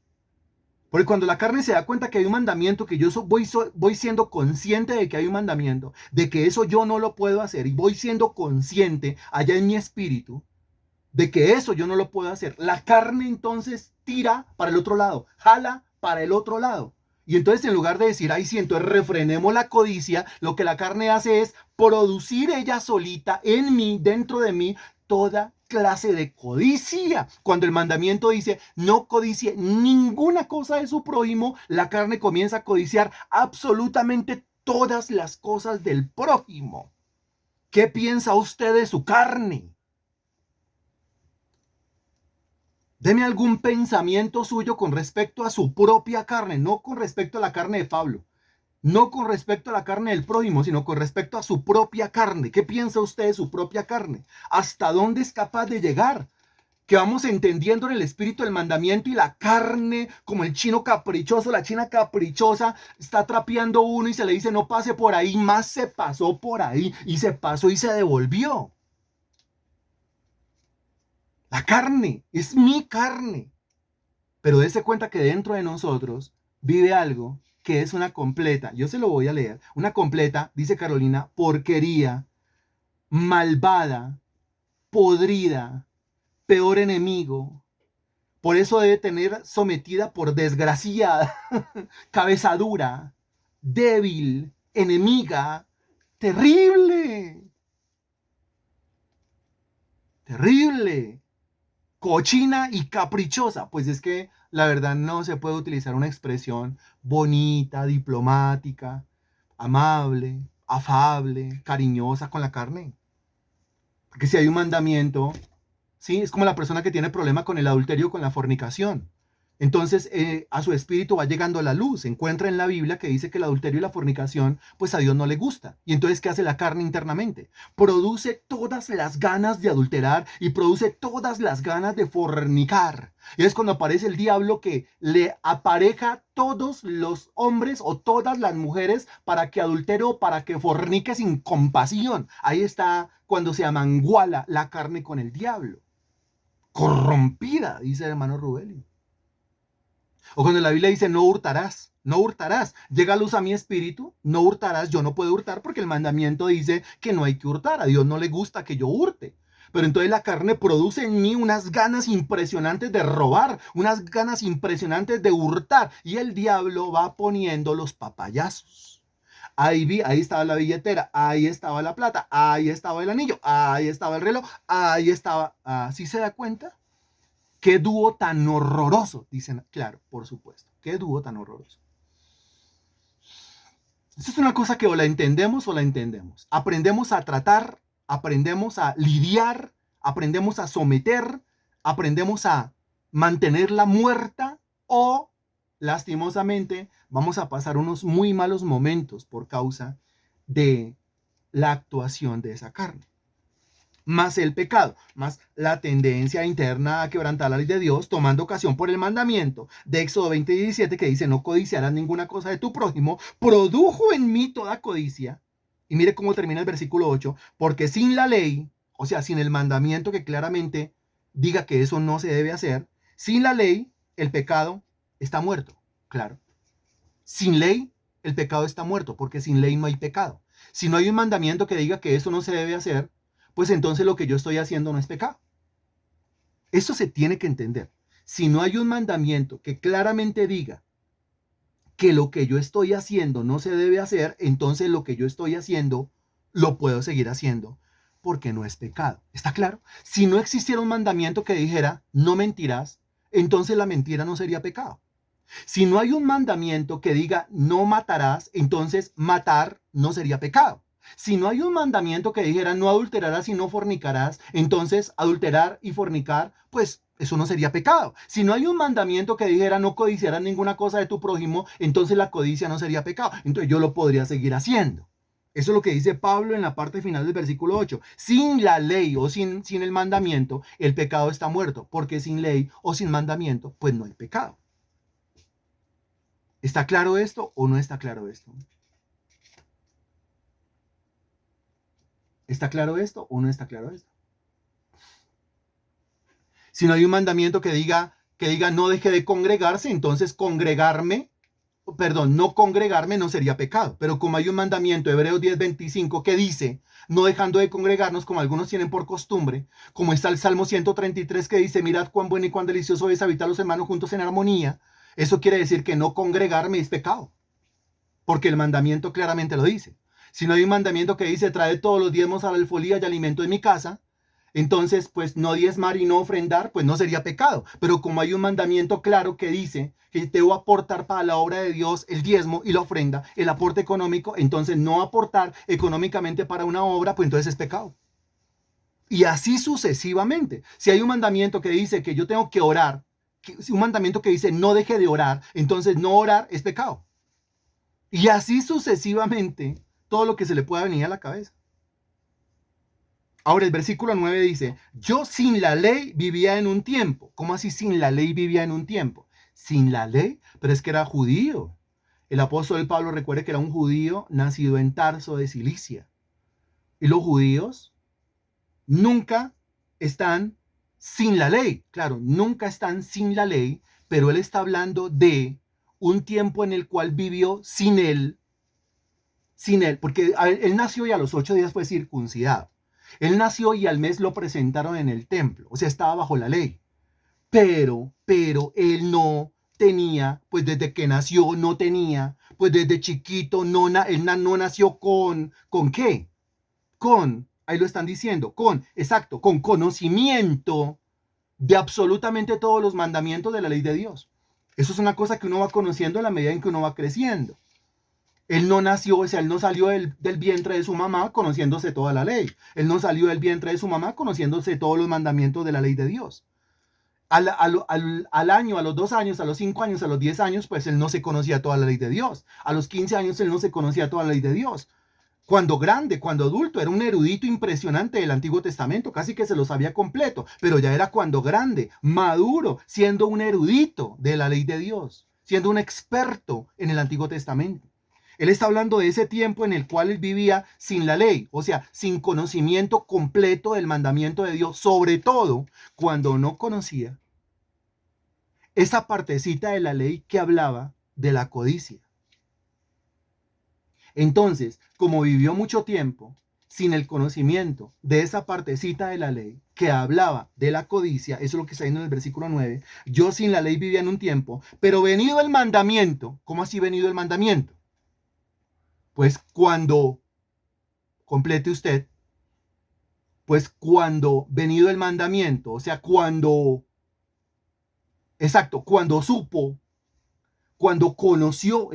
Porque cuando la carne se da cuenta que hay un mandamiento, que yo voy siendo consciente de que hay un mandamiento, de que eso yo no lo puedo hacer, y voy siendo consciente allá en mi espíritu de que eso yo no lo puedo hacer, la carne entonces tira para el otro lado, jala para el otro lado. Y entonces en lugar de decir, ay, sí, entonces refrenemos la codicia, lo que la carne hace es producir ella solita en mí, dentro de mí, toda clase de codicia. Cuando el mandamiento dice, no codicie ninguna cosa de su prójimo, la carne comienza a codiciar absolutamente todas las cosas del prójimo. ¿Qué piensa usted de su carne? Deme algún pensamiento suyo con respecto a su propia carne, no con respecto a la carne de Pablo, no con respecto a la carne del prójimo, sino con respecto a su propia carne. ¿Qué piensa usted de su propia carne? ¿Hasta dónde es capaz de llegar? Que vamos entendiendo en el espíritu el mandamiento y la carne, como el chino caprichoso, la china caprichosa, está trapeando uno y se le dice no pase por ahí, más se pasó por ahí y se pasó y se devolvió. La carne es mi carne. Pero dése cuenta que dentro de nosotros vive algo que es una completa, yo se lo voy a leer, una completa, dice Carolina, porquería, malvada, podrida, peor enemigo. Por eso debe tener sometida por desgraciada, cabeza dura, débil, enemiga, terrible, terrible. Cochina y caprichosa. Pues es que la verdad no se puede utilizar una expresión bonita, diplomática, amable, afable, cariñosa con la carne. Porque si hay un mandamiento, ¿sí? Es como la persona que tiene problema con el adulterio, con la fornicación. Entonces a su espíritu va llegando la luz. Se encuentra en la Biblia que dice que el adulterio y la fornicación, pues a Dios no le gusta. Y entonces, ¿qué hace la carne internamente? Produce todas las ganas de adulterar y produce todas las ganas de fornicar. Y es cuando aparece el diablo que le apareja todos los hombres o todas las mujeres para que adultere o para que fornique sin compasión. Ahí está cuando se amanguala la carne con el diablo. Corrompida, dice el hermano Rubelio. O cuando la Biblia dice no hurtarás, no hurtarás, llega luz a mi espíritu, no hurtarás, yo no puedo hurtar porque el mandamiento dice que no hay que hurtar, a Dios no le gusta que yo hurte. Pero entonces la carne produce en mí unas ganas impresionantes de robar, unas ganas impresionantes de hurtar y el diablo va poniendo los papayazos. Ahí estaba la billetera, ahí estaba la plata, ahí estaba el anillo, ahí estaba el reloj, ahí estaba, ¿sí se da cuenta? Qué dúo tan horroroso, dicen, claro, por supuesto. Qué dúo tan horroroso. Esto es una cosa que o la entendemos o la entendemos. Aprendemos a tratar, aprendemos a lidiar, aprendemos a someter, aprendemos a mantenerla muerta o, lastimosamente, vamos a pasar unos muy malos momentos por causa de la actuación de esa carne. Más el pecado, más la tendencia interna a quebrantar la ley de Dios, tomando ocasión por el mandamiento de Éxodo 20:17 que dice no codiciarás ninguna cosa de tu prójimo, produjo en mí toda codicia. Y mire cómo termina el versículo 8, porque sin la ley, o sea, sin el mandamiento que claramente diga que eso no se debe hacer, sin la ley el pecado está muerto, claro. Sin ley el pecado está muerto, porque sin ley no hay pecado. Si no hay un mandamiento que diga que eso no se debe hacer, pues entonces lo que yo estoy haciendo no es pecado. Eso se tiene que entender. Si no hay un mandamiento que claramente diga que lo que yo estoy haciendo no se debe hacer, entonces lo que yo estoy haciendo lo puedo seguir haciendo porque no es pecado. ¿Está claro? Si no existiera un mandamiento que dijera no mentirás, entonces la mentira no sería pecado. Si no hay un mandamiento que diga no matarás, entonces matar no sería pecado. Si no hay un mandamiento que dijera no adulterarás y no fornicarás, entonces adulterar y fornicar, pues eso no sería pecado. Si no hay un mandamiento que dijera no codiciarás ninguna cosa de tu prójimo, entonces la codicia no sería pecado. Entonces yo lo podría seguir haciendo. Eso es lo que dice Pablo en la parte final del versículo 8. Sin la ley o sin el mandamiento, el pecado está muerto, porque sin ley o sin mandamiento, pues no hay pecado. ¿Está claro esto o no está claro esto? ¿Está claro esto o no está claro esto? Si no hay un mandamiento que diga no deje de congregarse, entonces no congregarme no sería pecado. Pero como hay un mandamiento, Hebreos 10:25, que dice, no dejando de congregarnos como algunos tienen por costumbre, como está el Salmo 133 que dice, mirad cuán bueno y cuán delicioso es habitar los hermanos juntos en armonía, eso quiere decir que no congregarme es pecado, porque el mandamiento claramente lo dice. Si no hay un mandamiento que dice, trae todos los diezmos a la alfolía y alimento en mi casa, entonces, pues no diezmar y no ofrendar, pues no sería pecado. Pero como hay un mandamiento claro que dice que debo aportar para la obra de Dios el diezmo y la ofrenda, el aporte económico, entonces no aportar económicamente para una obra, pues entonces es pecado. Y así sucesivamente. Si hay un mandamiento que dice que yo tengo que orar, un mandamiento que dice no deje de orar, entonces no orar es pecado. Y así sucesivamente, todo lo que se le pueda venir a la cabeza. Ahora el versículo 9 dice, yo sin la ley vivía en un tiempo. ¿Cómo así sin la ley vivía en un tiempo? Sin la ley, pero es que era judío. El apóstol Pablo recuerde que era un judío nacido en Tarso de Cilicia. Y los judíos nunca están sin la ley. Claro, nunca están sin la ley, pero él está hablando de un tiempo en el cual vivió sin él, porque él nació y a los 8 días fue circuncidado. Él nació y al mes lo presentaron en el templo, o sea, estaba bajo la ley. Pero él no tenía, pues desde que nació no tenía, pues desde chiquito él no nació ¿con qué? Ahí lo están diciendo, exacto, con conocimiento de absolutamente todos los mandamientos de la ley de Dios. Eso es una cosa que uno va conociendo a la medida en que uno va creciendo. Él no nació, o sea, él no salió del vientre de su mamá conociéndose toda la ley. Él no salió del vientre de su mamá conociéndose todos los mandamientos de la ley de Dios. Al año, a los 2 años, a los 5 años, a los 10 años, pues él no se conocía toda la ley de Dios. A los 15 años él no se conocía toda la ley de Dios. Cuando grande, cuando adulto, era un erudito impresionante del Antiguo Testamento, casi que se lo sabía completo, pero ya era cuando grande, maduro, siendo un erudito de la ley de Dios, siendo un experto en el Antiguo Testamento. Él está hablando de ese tiempo en el cual él vivía sin la ley, o sea, sin conocimiento completo del mandamiento de Dios, sobre todo cuando no conocía esa partecita de la ley que hablaba de la codicia. Entonces, como vivió mucho tiempo sin el conocimiento de esa partecita de la ley que hablaba de la codicia, eso es lo que está diciendo en el versículo 9, yo sin la ley vivía en un tiempo, pero venido el mandamiento, ¿cómo así venido el mandamiento? Pues cuando complete usted, pues cuando venido el mandamiento, o sea, cuando supo, cuando conociendo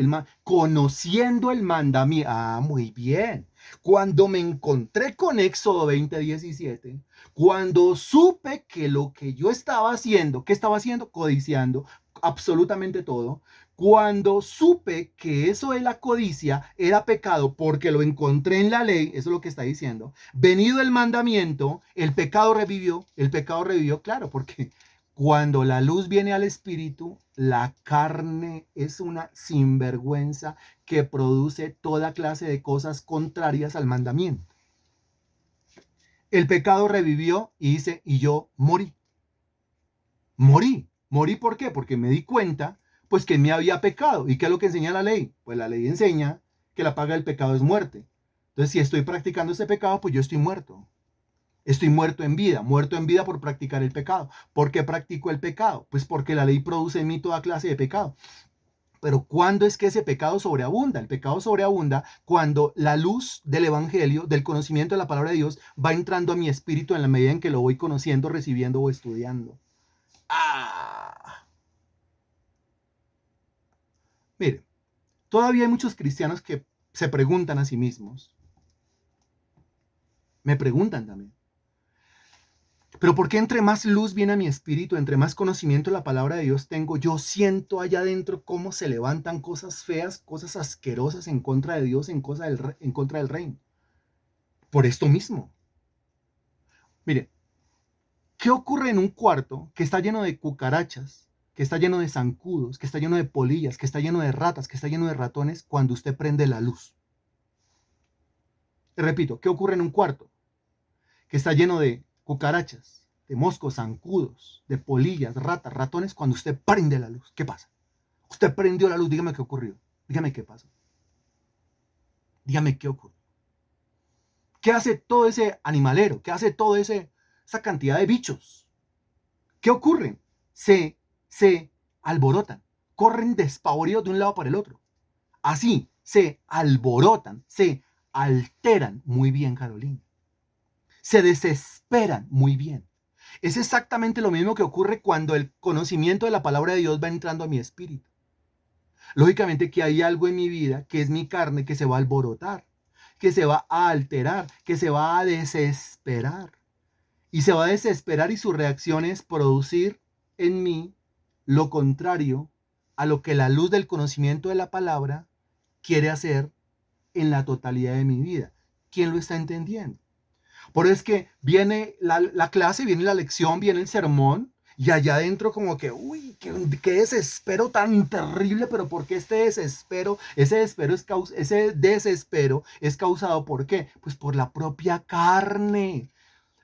el mandamiento, muy bien, cuando me encontré con Éxodo 20:17, cuando supe que lo que yo estaba haciendo, ¿qué estaba haciendo? Codiciando absolutamente todo. Cuando supe que eso de la codicia era pecado porque lo encontré en la ley, eso es lo que está diciendo, venido el mandamiento, el pecado revivió, claro, porque cuando la luz viene al espíritu, la carne es una sinvergüenza que produce toda clase de cosas contrarias al mandamiento. El pecado revivió y dice, y yo morí. Morí, ¿por qué? Porque me di cuenta, pues que me había pecado. ¿Y qué es lo que enseña la ley? Pues la ley enseña que la paga del pecado es muerte. Entonces, si estoy practicando ese pecado, pues yo estoy muerto. Estoy muerto en vida por practicar el pecado. ¿Por qué practico el pecado? Pues porque la ley produce en mí toda clase de pecado. Pero ¿cuándo es que ese pecado sobreabunda? El pecado sobreabunda cuando la luz del evangelio, del conocimiento de la palabra de Dios, va entrando a mi espíritu en la medida en que lo voy conociendo, recibiendo o estudiando. ¡Ah! Mire, todavía hay muchos cristianos que se preguntan a sí mismos. Me preguntan también. Pero ¿por qué entre más luz viene a mi espíritu, entre más conocimiento de la palabra de Dios tengo, yo siento allá adentro cómo se levantan cosas feas, cosas asquerosas en contra de Dios, en contra del reino? Por esto mismo. Mire, ¿qué ocurre en un cuarto que está lleno de cucarachas, que está lleno de zancudos, que está lleno de polillas, que está lleno de ratas, que está lleno de ratones cuando usted prende la luz? Y repito, ¿qué ocurre en un cuarto que está lleno de cucarachas, de moscos, zancudos, de polillas, ratas, ratones cuando usted prende la luz? ¿Qué pasa? Usted prendió la luz, dígame qué ocurrió. Dígame qué pasó. Dígame qué ocurrió. ¿Qué hace todo ese animalero? ¿Qué hace toda esa cantidad de bichos? ¿Qué ocurre? Se alborotan, corren despavoridos de un lado para el otro. Así, se alborotan, se alteran. Muy bien, Carolina. Se desesperan. Muy bien. Es exactamente lo mismo que ocurre cuando el conocimiento de la palabra de Dios va entrando a mi espíritu. Lógicamente que hay algo en mi vida, que es mi carne, que se va a alborotar, que se va a alterar, que se va a desesperar. Y se va a desesperar y su reacción es producir en mí lo contrario a lo que la luz del conocimiento de la palabra quiere hacer en la totalidad de mi vida. ¿Quién lo está entendiendo? Por eso es que viene la clase, viene la lección, viene el sermón, y allá adentro como que, uy, qué desespero tan terrible, pero ¿por qué este desespero? Ese desespero es causado ¿por qué? Pues por la propia carne.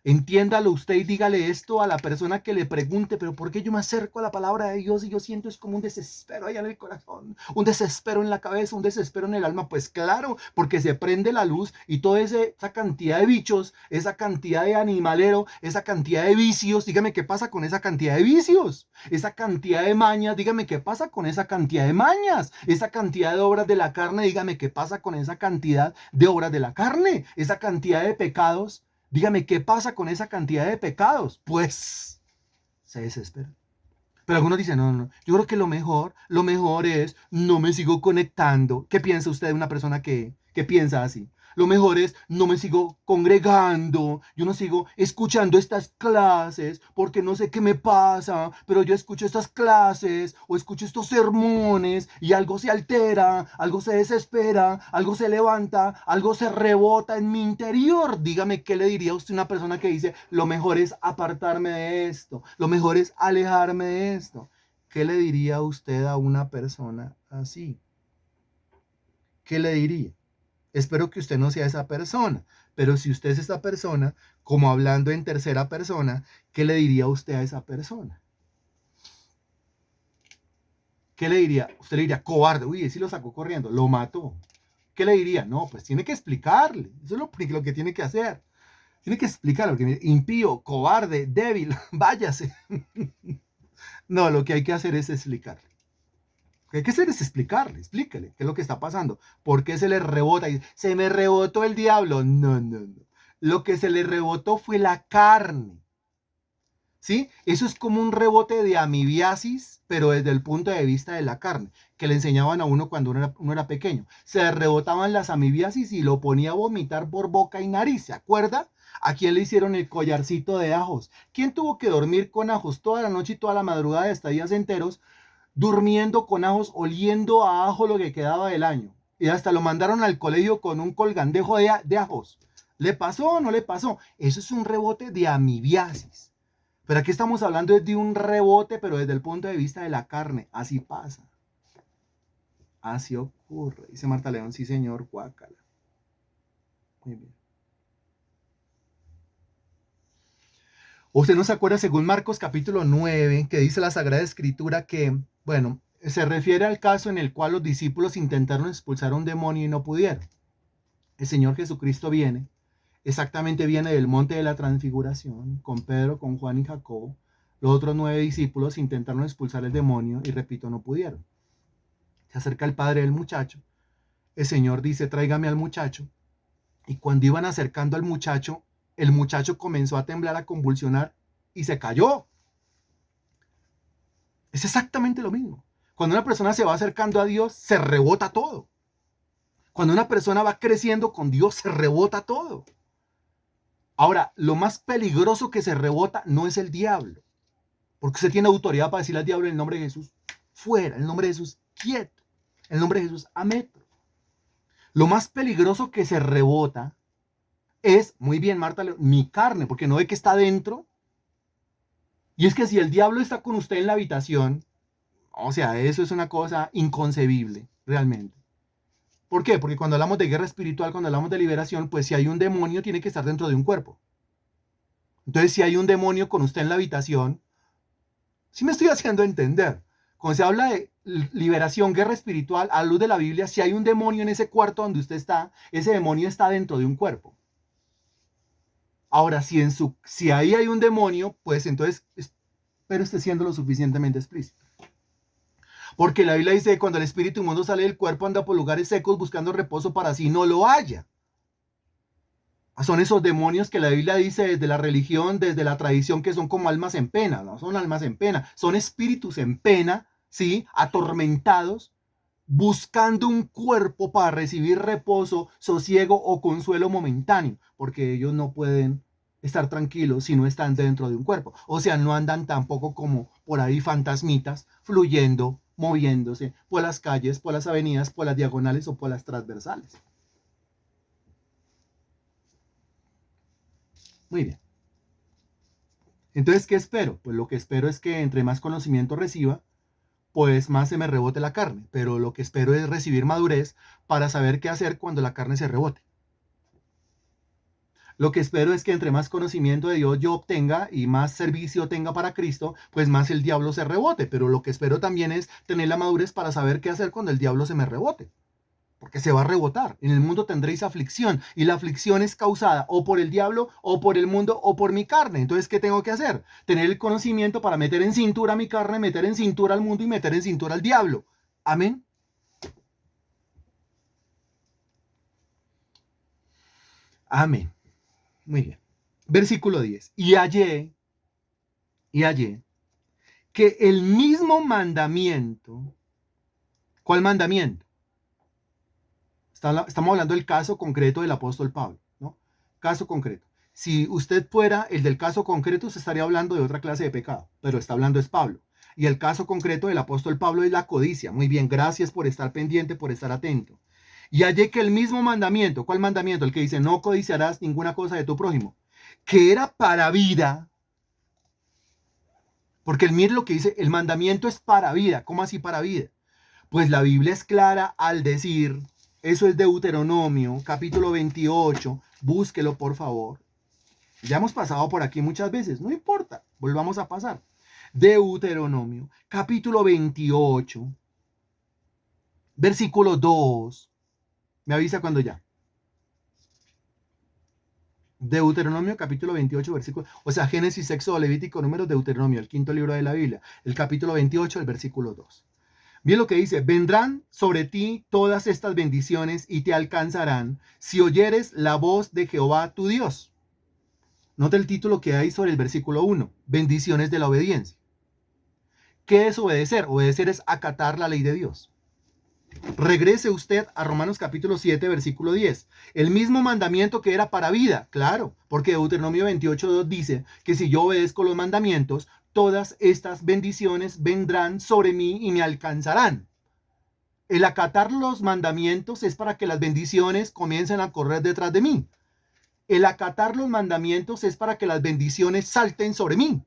Entiéndalo usted y dígale esto a la persona que le pregunte, pero ¿por qué yo me acerco a la palabra de Dios y yo siento es como un desespero allá en el corazón, un desespero en la cabeza, un desespero en el alma? Pues claro, porque se prende la luz y toda esa cantidad de bichos, esa cantidad de animalero, esa cantidad de vicios, dígame qué pasa con esa cantidad de vicios, esa cantidad de mañas, dígame qué pasa con esa cantidad de mañas, esa cantidad de obras de la carne, dígame qué pasa con esa cantidad de obras de la carne, esa cantidad de pecados. Dígame, ¿qué pasa con esa cantidad de pecados? Pues se desespera. Pero algunos dicen, no, no, yo creo que lo mejor es no me sigo conectando. ¿Qué piensa usted de una persona que piensa así? Lo mejor es no me sigo congregando, yo no sigo escuchando estas clases porque no sé qué me pasa, pero yo escucho estas clases o escucho estos sermones y algo se altera, algo se desespera, algo se levanta, algo se rebota en mi interior. Dígame, ¿qué le diría usted a una persona que dice, lo mejor es apartarme de esto, lo mejor es alejarme de esto? ¿Qué le diría usted a una persona así? ¿Qué le diría? Espero que usted no sea esa persona, pero si usted es esa persona, como hablando en tercera persona, ¿qué le diría usted a esa persona? ¿Qué le diría? Usted le diría, cobarde, uy, ese lo sacó corriendo, lo mató. ¿Qué le diría? No, pues tiene que explicarle, eso es lo que tiene que hacer. Tiene que explicarlo, que impío, cobarde, débil, váyase. No, lo que hay que hacer es explicarle. Lo que hay que hacer es explicarle, explíquele qué es lo que está pasando. ¿Por qué se le rebota? Y, se me rebotó el diablo. No, no, no. Lo que se le rebotó fue la carne. ¿Sí? Eso es como un rebote de amibiasis, pero desde el punto de vista de la carne, que le enseñaban a uno cuando uno era pequeño. Se le rebotaban las amibiasis y lo ponía a vomitar por boca y nariz, ¿se acuerda? ¿A quién le hicieron el collarcito de ajos? ¿Quién tuvo que dormir con ajos toda la noche y toda la madrugada hasta días enteros, durmiendo con ajos, oliendo a ajo lo que quedaba del año? Y hasta lo mandaron al colegio con un colgandejo de ajos. ¿Le pasó o no le pasó? Eso es un rebote de amibiasis. Pero aquí estamos hablando de un rebote, pero desde el punto de vista de la carne. Así pasa. Así ocurre. Dice Marta León, sí señor, guácala. Muy bien. ¿Usted no se acuerda según Marcos capítulo 9, que dice la Sagrada Escritura que, bueno, se refiere al caso en el cual los discípulos intentaron expulsar a un demonio y no pudieron? El Señor Jesucristo viene, exactamente viene del monte de la transfiguración, con Pedro, con Juan y Jacobo. Los otros 9 discípulos intentaron expulsar el demonio y, repito, no pudieron. Se acerca el padre del muchacho. El Señor dice, tráigame al muchacho. Y cuando iban acercando al muchacho, el muchacho comenzó a temblar, a convulsionar y se cayó. Es exactamente lo mismo. Cuando una persona se va acercando a Dios, se rebota todo. Cuando una persona va creciendo con Dios, se rebota todo. Ahora, lo más peligroso que se rebota no es el diablo, porque usted tiene autoridad para decirle al diablo en el nombre de Jesús, fuera, en el nombre de Jesús, quieto, en el nombre de Jesús, a metro. Lo más peligroso que se rebota es, muy bien, Marta, mi carne, porque no ve que está dentro. Y es que si el diablo está con usted en la habitación, o sea, eso es una cosa inconcebible, realmente. ¿Por qué? Porque cuando hablamos de guerra espiritual, cuando hablamos de liberación, pues si hay un demonio, tiene que estar dentro de un cuerpo. Entonces, si hay un demonio con usted en la habitación, sí me estoy haciendo entender. Cuando se habla de liberación, guerra espiritual, a la luz de la Biblia, si hay un demonio en ese cuarto donde usted está, ese demonio está dentro de un cuerpo. Ahora, si ahí hay un demonio, pues entonces, espero esté siendo lo suficientemente explícito. Porque la Biblia dice que cuando el espíritu inmundo sale del cuerpo, anda por lugares secos buscando reposo para sí no lo haya. Son esos demonios que la Biblia dice desde la religión, desde la tradición, que son como almas en pena, no son almas en pena, son espíritus en pena, ¿sí? Atormentados, buscando un cuerpo para recibir reposo, sosiego o consuelo momentáneo, porque ellos no pueden estar tranquilos si no están dentro de un cuerpo. O sea, no andan tampoco como por ahí fantasmitas, fluyendo, moviéndose por las calles, por las avenidas, por las diagonales o por las transversales. Muy bien. Entonces, ¿qué espero? Pues lo que espero es que entre más conocimiento reciba, pues más se me rebote la carne. Pero lo que espero es recibir madurez para saber qué hacer cuando la carne se rebote. Lo que espero es que entre más conocimiento de Dios yo obtenga y más servicio tenga para Cristo, pues más el diablo se rebote. Pero lo que espero también es tener la madurez para saber qué hacer cuando el diablo se me rebote. Porque se va a rebotar. En el mundo tendréis aflicción y la aflicción es causada o por el diablo o por el mundo o por mi carne. Entonces, ¿qué tengo que hacer? Tener el conocimiento para meter en cintura a mi carne, meter en cintura al mundo y meter en cintura al diablo. Amén. Amén. Muy bien. Versículo 10. Y hallé que el mismo mandamiento, ¿cuál mandamiento? Estamos hablando del caso concreto del apóstol Pablo, ¿no? Caso concreto. Si usted fuera el del caso concreto, se estaría hablando de otra clase de pecado, pero está hablando es Pablo. Y el caso concreto del apóstol Pablo es la codicia. Muy bien, gracias por estar pendiente, por estar atento. Y hallé que el mismo mandamiento, ¿cuál mandamiento? El que dice, no codiciarás ninguna cosa de tu prójimo, que era para vida, porque el mire lo que dice, el mandamiento es para vida. ¿Cómo así para vida? Pues la Biblia es clara al decir, eso es Deuteronomio, capítulo 28, búsquelo por favor. Ya hemos pasado por aquí muchas veces, no importa, volvamos a pasar. Deuteronomio, capítulo 28, versículo 2. Me avisa cuando ya. Deuteronomio, capítulo 28, versículo. O sea, Génesis, Éxodo, Levítico, Números, Deuteronomio, el quinto libro de la Biblia. El capítulo 28, el versículo 2. Bien lo que dice, vendrán sobre ti todas estas bendiciones y te alcanzarán si oyeres la voz de Jehová tu Dios. Nota el título que hay sobre el versículo 1, bendiciones de la obediencia. ¿Qué es obedecer? Obedecer es acatar la ley de Dios. Regrese usted a Romanos capítulo 7, versículo 10. El mismo mandamiento que era para vida, claro, porque Deuteronomio 28, 2 dice que si yo obedezco los mandamientos, todas estas bendiciones vendrán sobre mí y me alcanzarán. El acatar los mandamientos es para que las bendiciones comiencen a correr detrás de mí. El acatar los mandamientos es para que las bendiciones salten sobre mí.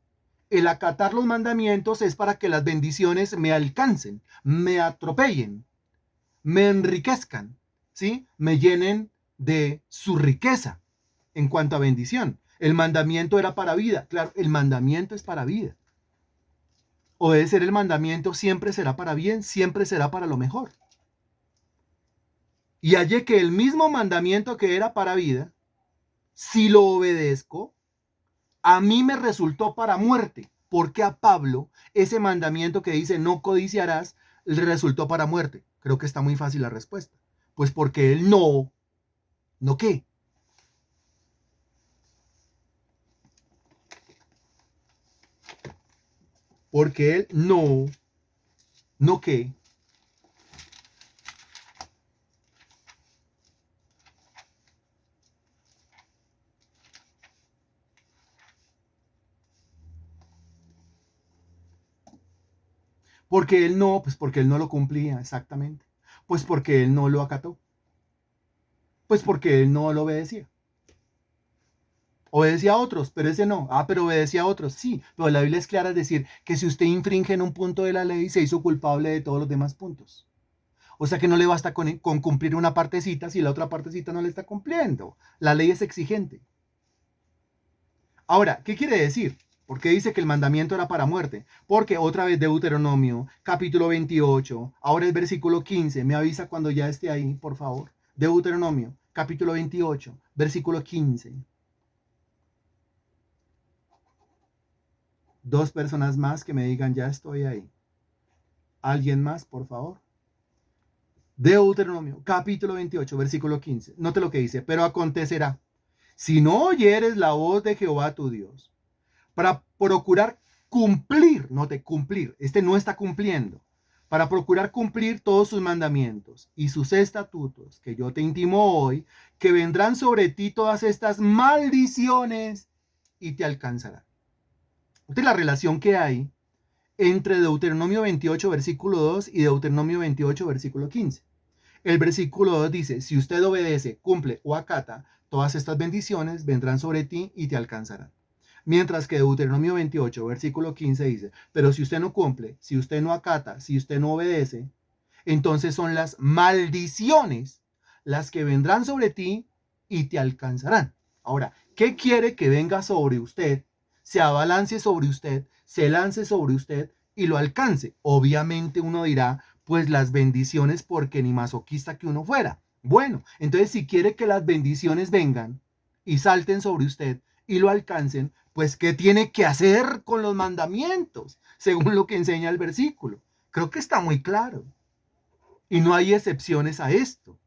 El acatar los mandamientos es para que las bendiciones me alcancen, me atropellen, me enriquezcan, ¿sí? Me llenen de su riqueza en cuanto a bendición. El mandamiento era para vida. Claro, el mandamiento es para vida. Obedecer el mandamiento siempre será para bien, siempre será para lo mejor. Y hallé que el mismo mandamiento que era para vida, si lo obedezco, a mí me resultó para muerte. Porque a Pablo ese mandamiento que dice no codiciarás le resultó para muerte. Creo que está muy fácil la respuesta. Pues porque él ¿no qué? Porque él no no que. Porque él no, pues porque él no lo cumplía, exactamente. Pues porque él no lo acató. Pues porque él no lo obedecía. Obedecía a otros, pero ese no. Ah, pero obedecía a otros, sí. Pero la Biblia es clara, es decir, que si usted infringe en un punto de la ley, se hizo culpable de todos los demás puntos. O sea que no le basta con cumplir una partecita si la otra partecita no le está cumpliendo. La ley es exigente. Ahora, ¿qué quiere decir? ¿Por qué dice que el mandamiento era para muerte? Porque otra vez Deuteronomio, capítulo 28, ahora el versículo 15, me avisa cuando ya esté ahí, por favor. Deuteronomio, capítulo 28, versículo 15. Dos personas más que me digan, ya estoy ahí. ¿Alguien más, por favor? Deuteronomio, capítulo 28, versículo 15. Note lo que dice, pero acontecerá, si no oyeres la voz de Jehová tu Dios, para procurar cumplir, note, cumplir, este no está cumpliendo, para procurar cumplir todos sus mandamientos y sus estatutos que yo te intimo hoy, que vendrán sobre ti todas estas maldiciones y te alcanzarán. Esta es la relación que hay entre Deuteronomio 28, versículo 2 y Deuteronomio 28, versículo 15. El versículo 2 dice, si usted obedece, cumple o acata, todas estas bendiciones vendrán sobre ti y te alcanzarán. Mientras que Deuteronomio 28, versículo 15 dice, pero si usted no cumple, si usted no acata, si usted no obedece, entonces son las maldiciones las que vendrán sobre ti y te alcanzarán. Ahora, ¿qué quiere que venga sobre usted, se abalance sobre usted, se lance sobre usted y lo alcance? Obviamente uno dirá, pues las bendiciones, porque ni masoquista que uno fuera. Bueno, entonces si quiere que las bendiciones vengan y salten sobre usted y lo alcancen, pues ¿qué tiene que hacer con los mandamientos? Según lo que enseña el versículo. Creo que está muy claro. Y no hay excepciones a esto.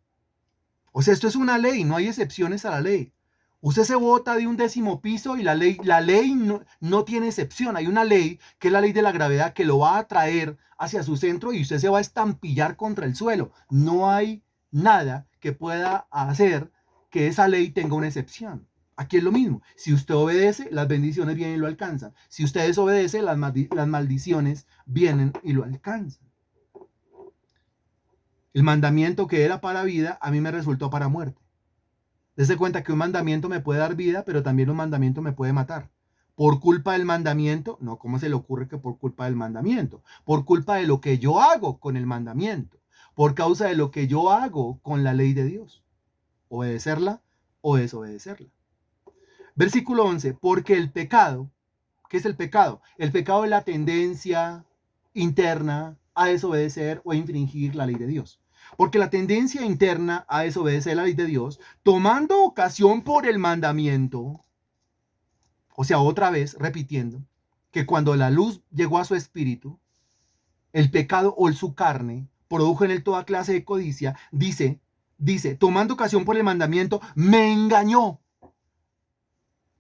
O sea, esto es una ley, no hay excepciones a la ley. Usted se vota de un 10º piso y la ley no tiene excepción. Hay una ley que es la ley de la gravedad que lo va a traer hacia su centro y usted se va a estampillar contra el suelo. No hay nada que pueda hacer que esa ley tenga una excepción. Aquí es lo mismo. Si usted obedece, las bendiciones vienen y lo alcanzan. Si usted desobedece, las maldiciones vienen y lo alcanzan. El mandamiento que era para vida, a mí me resultó para muerte. Dese cuenta que un mandamiento me puede dar vida, pero también un mandamiento me puede matar. Por culpa del mandamiento, no, ¿cómo se le ocurre que por culpa del mandamiento? Por culpa de lo que yo hago con el mandamiento, por causa de lo que yo hago con la ley de Dios. Obedecerla o desobedecerla. Versículo 11, porque el pecado, ¿qué es el pecado? El pecado es la tendencia interna a desobedecer o a infringir la ley de Dios. Porque la tendencia interna a desobedecer la ley de Dios, tomando ocasión por el mandamiento, o sea, otra vez repitiendo, que cuando la luz llegó a su espíritu, el pecado o su carne produjo en él toda clase de codicia, dice, tomando ocasión por el mandamiento, me engañó.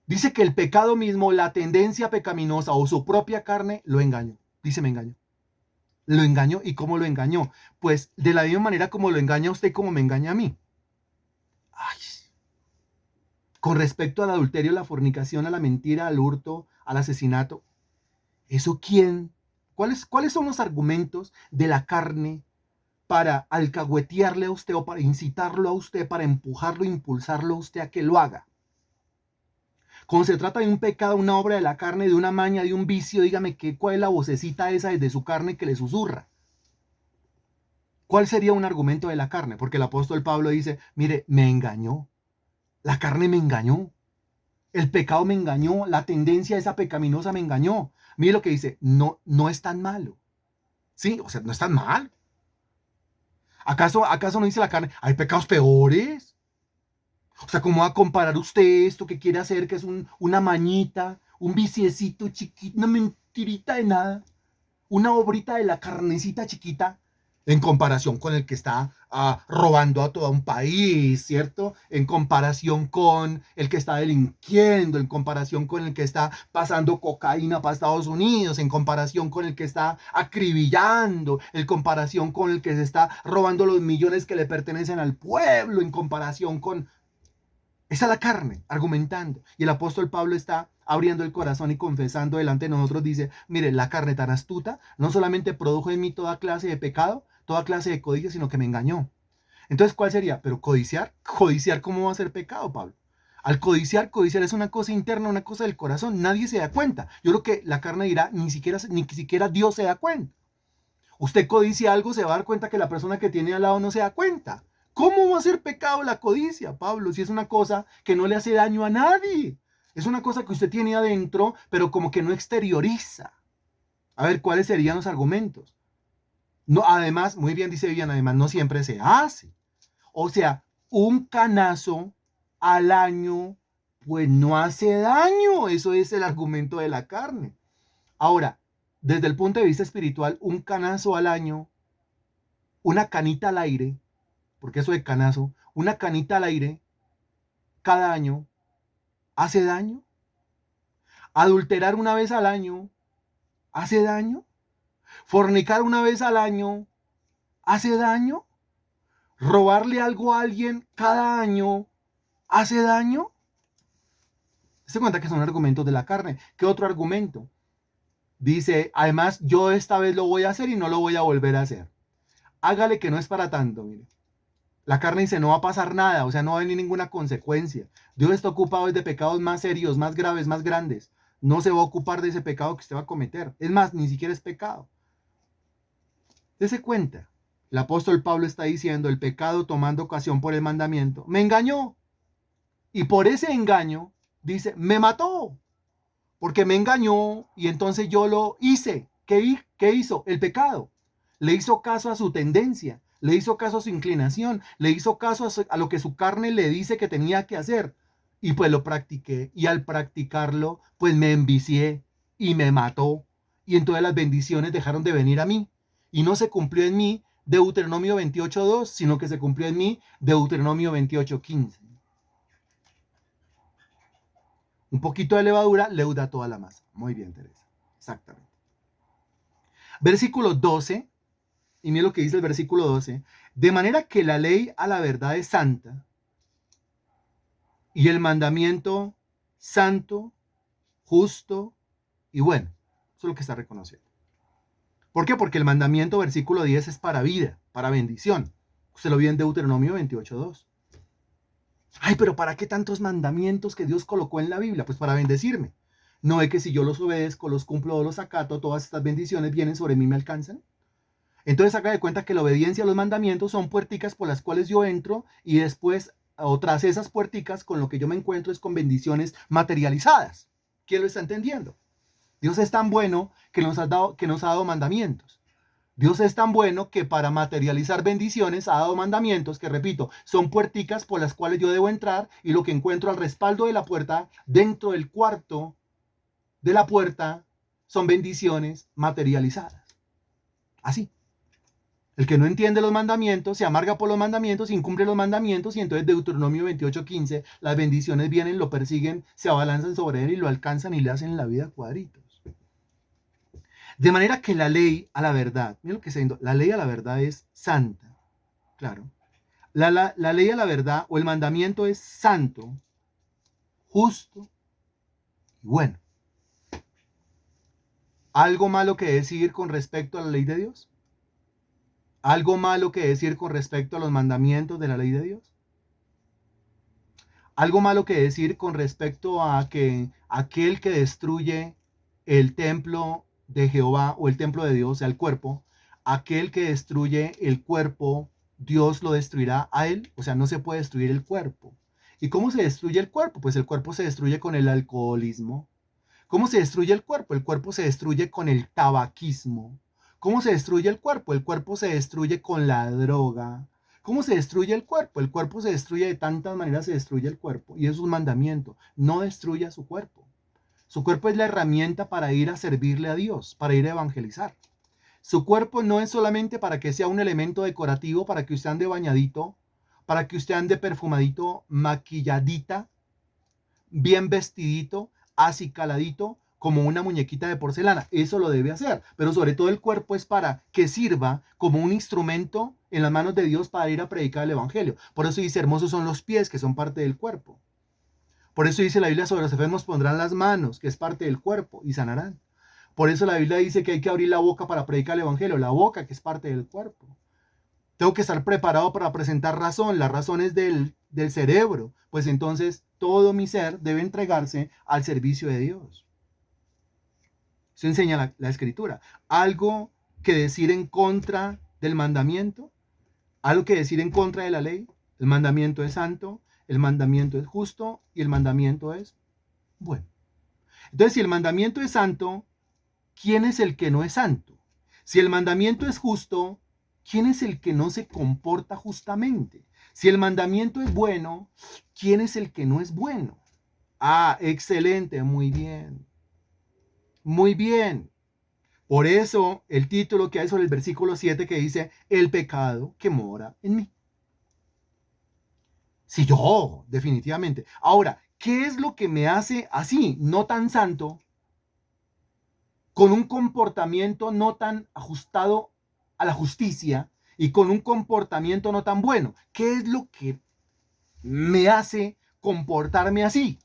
Dice que el pecado mismo, la tendencia pecaminosa o su propia carne, lo engañó. Dice, me engañó. Lo engañó. ¿Y cómo lo engañó? Pues de la misma manera como lo engaña a usted, como me engaña a mí. Ay. Con respecto al adulterio, la fornicación, a la mentira, al hurto, al asesinato. ¿Eso quién? ¿Cuáles son los argumentos de la carne para alcahuetearle a usted o para incitarlo a usted, para empujarlo, impulsarlo a usted a que lo haga? Cuando se trata de un pecado, una obra de la carne, de una maña, de un vicio, dígame cuál es la vocecita esa desde su carne que le susurra. ¿Cuál sería un argumento de la carne? Porque el apóstol Pablo dice, mire, me engañó. La carne me engañó. El pecado me engañó. La tendencia esa pecaminosa me engañó. Mire lo que dice, no, no es tan malo. Sí, o sea, no es tan mal. ¿Acaso no dice la carne, hay pecados peores? O sea, ¿cómo va a comparar usted esto que quiere hacer, que es una mañita, un viciecito chiquito, una mentirita de nada, una obrita de la carnecita chiquita, en comparación con el que está robando a todo un país, ¿cierto? En comparación con el que está delinquiendo, en comparación con el que está pasando cocaína para Estados Unidos, en comparación con el que está acribillando, en comparación con el que se está robando los millones que le pertenecen al pueblo, en comparación con... Esa es la carne, argumentando. Y el apóstol Pablo está abriendo el corazón y confesando delante de nosotros, dice, mire, la carne tan astuta no solamente produjo en mí toda clase de pecado, toda clase de codicia, sino que me engañó. Entonces, ¿cuál sería? Pero codiciar, codiciar, ¿cómo va a ser pecado, Pablo? Al codiciar, codiciar es una cosa interna, una cosa del corazón, nadie se da cuenta. Yo creo que la carne dirá, ni siquiera Dios se da cuenta. Usted codicia algo, se va a dar cuenta que la persona que tiene al lado no se da cuenta. ¿Cómo va a ser pecado la codicia, Pablo? Si es una cosa que no le hace daño a nadie. Es una cosa que usted tiene adentro, pero como que no exterioriza. A ver, ¿cuáles serían los argumentos? No, además, muy bien dice Vivian, además no siempre se hace. O sea, un canazo al año, pues no hace daño. Eso es el argumento de la carne. Ahora, desde el punto de vista espiritual, un canazo al año, una canita al aire, porque eso de canazo, una canita al aire cada año, ¿hace daño? ¿Adulterar una vez al año hace daño? ¿Fornicar una vez al año hace daño? ¿Robarle algo a alguien cada año hace daño? Se cuenta que son argumentos de la carne. ¿Qué otro argumento? Dice, además, yo esta vez lo voy a hacer y no lo voy a volver a hacer. Hágale que no es para tanto, mire. La carne dice, no va a pasar nada, o sea, no va a venir ninguna consecuencia. Dios está ocupado de pecados más serios, más graves, más grandes. No se va a ocupar de ese pecado que usted va a cometer. Es más, ni siquiera es pecado. Dese cuenta. El apóstol Pablo está diciendo, el pecado tomando ocasión por el mandamiento, me engañó. Y por ese engaño, dice, me mató. Porque me engañó y entonces yo lo hice. ¿Qué hizo? El pecado. Le hizo caso a su tendencia, le hizo caso a su inclinación, le hizo caso a lo que su carne le dice que tenía que hacer. Y pues lo practiqué. Y al practicarlo, pues me envicié y me mató. Y entonces las bendiciones dejaron de venir a mí. Y no se cumplió en mí Deuteronomio 28:2, sino que se cumplió en mí Deuteronomio 28:15. Un poquito de levadura leuda toda la masa. Muy bien, Teresa. Exactamente. Versículo 12. Y mira lo que dice el versículo 12. De manera que la ley a la verdad es santa y el mandamiento santo, justo y bueno. Eso es lo que está reconociendo. ¿Por qué? Porque el mandamiento, versículo 10, es para vida, para bendición. Usted lo vio en Deuteronomio 28:2. Ay, pero ¿para qué tantos mandamientos que Dios colocó en la Biblia? Pues para bendecirme. ¿No es que si yo los obedezco, los cumplo o los acato, todas estas bendiciones vienen sobre mí y me alcanzan? Entonces haga de cuenta que la obediencia a los mandamientos son puerticas por las cuales yo entro y después, o tras esas puerticas, con lo que yo me encuentro es con bendiciones materializadas. ¿Quién lo está entendiendo? Dios es tan bueno que nos ha dado mandamientos. Dios es tan bueno que para materializar bendiciones ha dado mandamientos que, repito, son puerticas por las cuales yo debo entrar y lo que encuentro al respaldo de la puerta, dentro del cuarto de la puerta, son bendiciones materializadas. Así. El que no entiende los mandamientos se amarga por los mandamientos, incumple los mandamientos y entonces Deuteronomio 28:15, las bendiciones vienen, lo persiguen, se abalanzan sobre él y lo alcanzan y le hacen la vida cuadritos. De manera que la ley a la verdad, mira lo que está diciendo, la ley a la verdad es santa, claro. La ley a la verdad o el mandamiento es santo, justo y bueno. ¿Algo malo que decir con respecto a la ley de Dios? ¿Algo malo que decir con respecto a los mandamientos de la ley de Dios? ¿Algo malo que decir con respecto a que aquel que destruye el templo de Jehová o el templo de Dios, o sea, el cuerpo, aquel que destruye el cuerpo, Dios lo destruirá a él? O sea, no se puede destruir el cuerpo. ¿Y cómo se destruye el cuerpo? Pues el cuerpo se destruye con el alcoholismo. ¿Cómo se destruye el cuerpo? El cuerpo se destruye con el tabaquismo. ¿Cómo se destruye el cuerpo? El cuerpo se destruye con la droga. ¿Cómo se destruye el cuerpo? El cuerpo se destruye de tantas maneras, se destruye el cuerpo. Y es un mandamiento. No destruya su cuerpo. Su cuerpo es la herramienta para ir a servirle a Dios, para ir a evangelizar. Su cuerpo no es solamente para que sea un elemento decorativo, para que usted ande bañadito, para que usted ande perfumadito, maquilladita, bien vestidito, acicaladito, como una muñequita de porcelana. Eso lo debe hacer. Pero sobre todo el cuerpo es para que sirva como un instrumento en las manos de Dios para ir a predicar el evangelio. Por eso dice, hermosos son los pies, que son parte del cuerpo. Por eso dice la Biblia, sobre los enfermos pondrán las manos, que es parte del cuerpo, y sanarán. Por eso la Biblia dice que hay que abrir la boca para predicar el evangelio, la boca, que es parte del cuerpo. Tengo que estar preparado para presentar razón. La razón es del cerebro. Pues entonces todo mi ser debe entregarse al servicio de Dios. Eso enseña la Escritura. Algo que decir en contra del mandamiento, algo que decir en contra de la ley. El mandamiento es santo, el mandamiento es justo y el mandamiento es bueno. Entonces, si el mandamiento es santo, ¿quién es el que no es santo? Si el mandamiento es justo, ¿quién es el que no se comporta justamente? Si el mandamiento es bueno, ¿quién es el que no es bueno? Ah, excelente, muy bien. Muy bien. Por eso el título que hay sobre el versículo 7 que dice, el pecado que mora en mí. Sí, yo, definitivamente. Ahora, ¿qué es lo que me hace así, no tan santo, con un comportamiento no tan ajustado a la justicia y con un comportamiento no tan bueno? ¿Qué es lo que me hace comportarme así?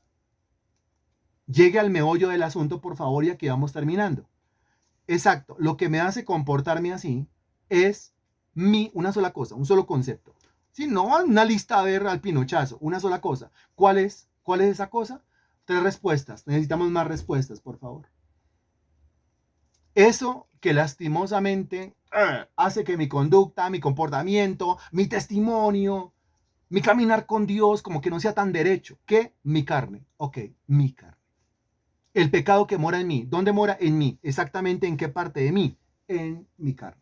Llegue al meollo del asunto, por favor, y aquí vamos terminando. Exacto, lo que me hace comportarme así es una sola cosa, un solo concepto. Si no, una lista a ver al pinochazo, una sola cosa. ¿Cuál es? ¿Cuál es esa cosa? 3 respuestas. Necesitamos más respuestas, por favor. Eso que lastimosamente hace que mi conducta, mi comportamiento, mi testimonio, mi caminar con Dios como que no sea tan derecho que mi carne. Ok, mi carne. El pecado que mora en mí. ¿Dónde mora? En mí. Exactamente en qué parte de mí. En mi carne.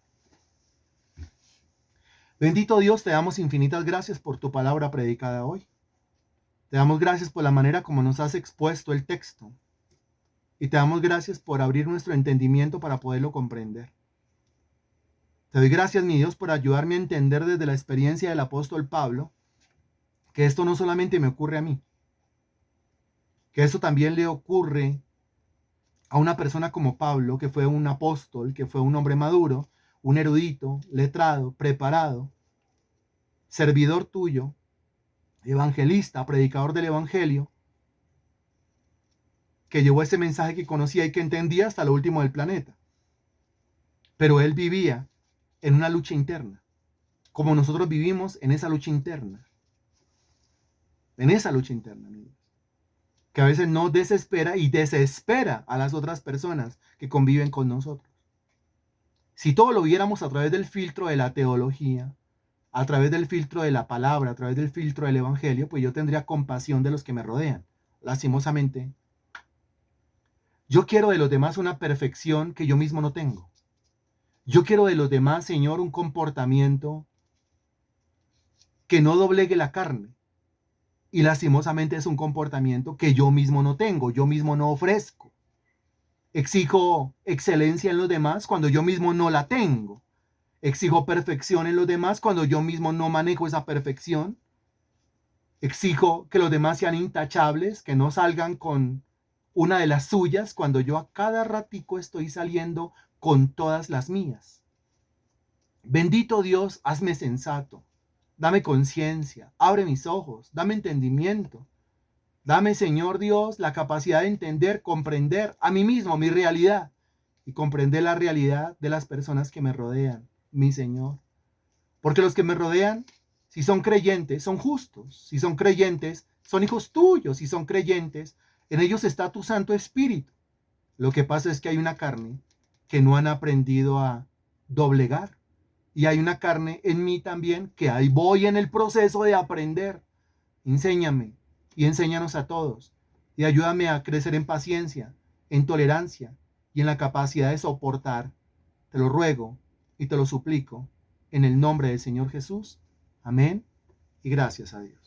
Bendito Dios, te damos infinitas gracias por tu palabra predicada hoy. Te damos gracias por la manera como nos has expuesto el texto. Y te damos gracias por abrir nuestro entendimiento para poderlo comprender. Te doy gracias, mi Dios, por ayudarme a entender desde la experiencia del apóstol Pablo que esto no solamente me ocurre a mí, que esto también le ocurre a una persona como Pablo, que fue un apóstol, que fue un hombre maduro, un erudito, letrado, preparado, servidor tuyo, evangelista, predicador del evangelio, que llevó ese mensaje que conocía y que entendía hasta lo último del planeta. Pero él vivía en una lucha interna, como nosotros vivimos en esa lucha interna. En esa lucha interna, amigos. Que a veces nos desespera y desespera a las otras personas que conviven con nosotros. Si todo lo viéramos a través del filtro de la teología, a través del filtro de la palabra, a través del filtro del evangelio, pues yo tendría compasión de los que me rodean. Lastimosamente, yo quiero de los demás una perfección que yo mismo no tengo. Yo quiero de los demás, Señor, un comportamiento que no doblegue la carne. Y lastimosamente es un comportamiento que yo mismo no tengo, yo mismo no ofrezco. Exijo excelencia en los demás cuando yo mismo no la tengo. Exijo perfección en los demás cuando yo mismo no manejo esa perfección. Exijo que los demás sean intachables, que no salgan con una de las suyas cuando yo a cada ratico estoy saliendo con todas las mías. Bendito Dios, hazme sensato. Dame conciencia, abre mis ojos, dame entendimiento. Dame, Señor Dios, la capacidad de entender, comprender a mí mismo, mi realidad, y comprender la realidad de las personas que me rodean, mi Señor. Porque los que me rodean, si son creyentes, son justos. Si son creyentes, son hijos tuyos. Si son creyentes, en ellos está tu Santo Espíritu. Lo que pasa es que hay una carne que no han aprendido a doblegar. Y hay una carne en mí también que ahí voy en el proceso de aprender. Enséñame y enséñanos a todos. Y ayúdame a crecer en paciencia, en tolerancia y en la capacidad de soportar. Te lo ruego y te lo suplico en el nombre del Señor Jesús. Amén y gracias a Dios.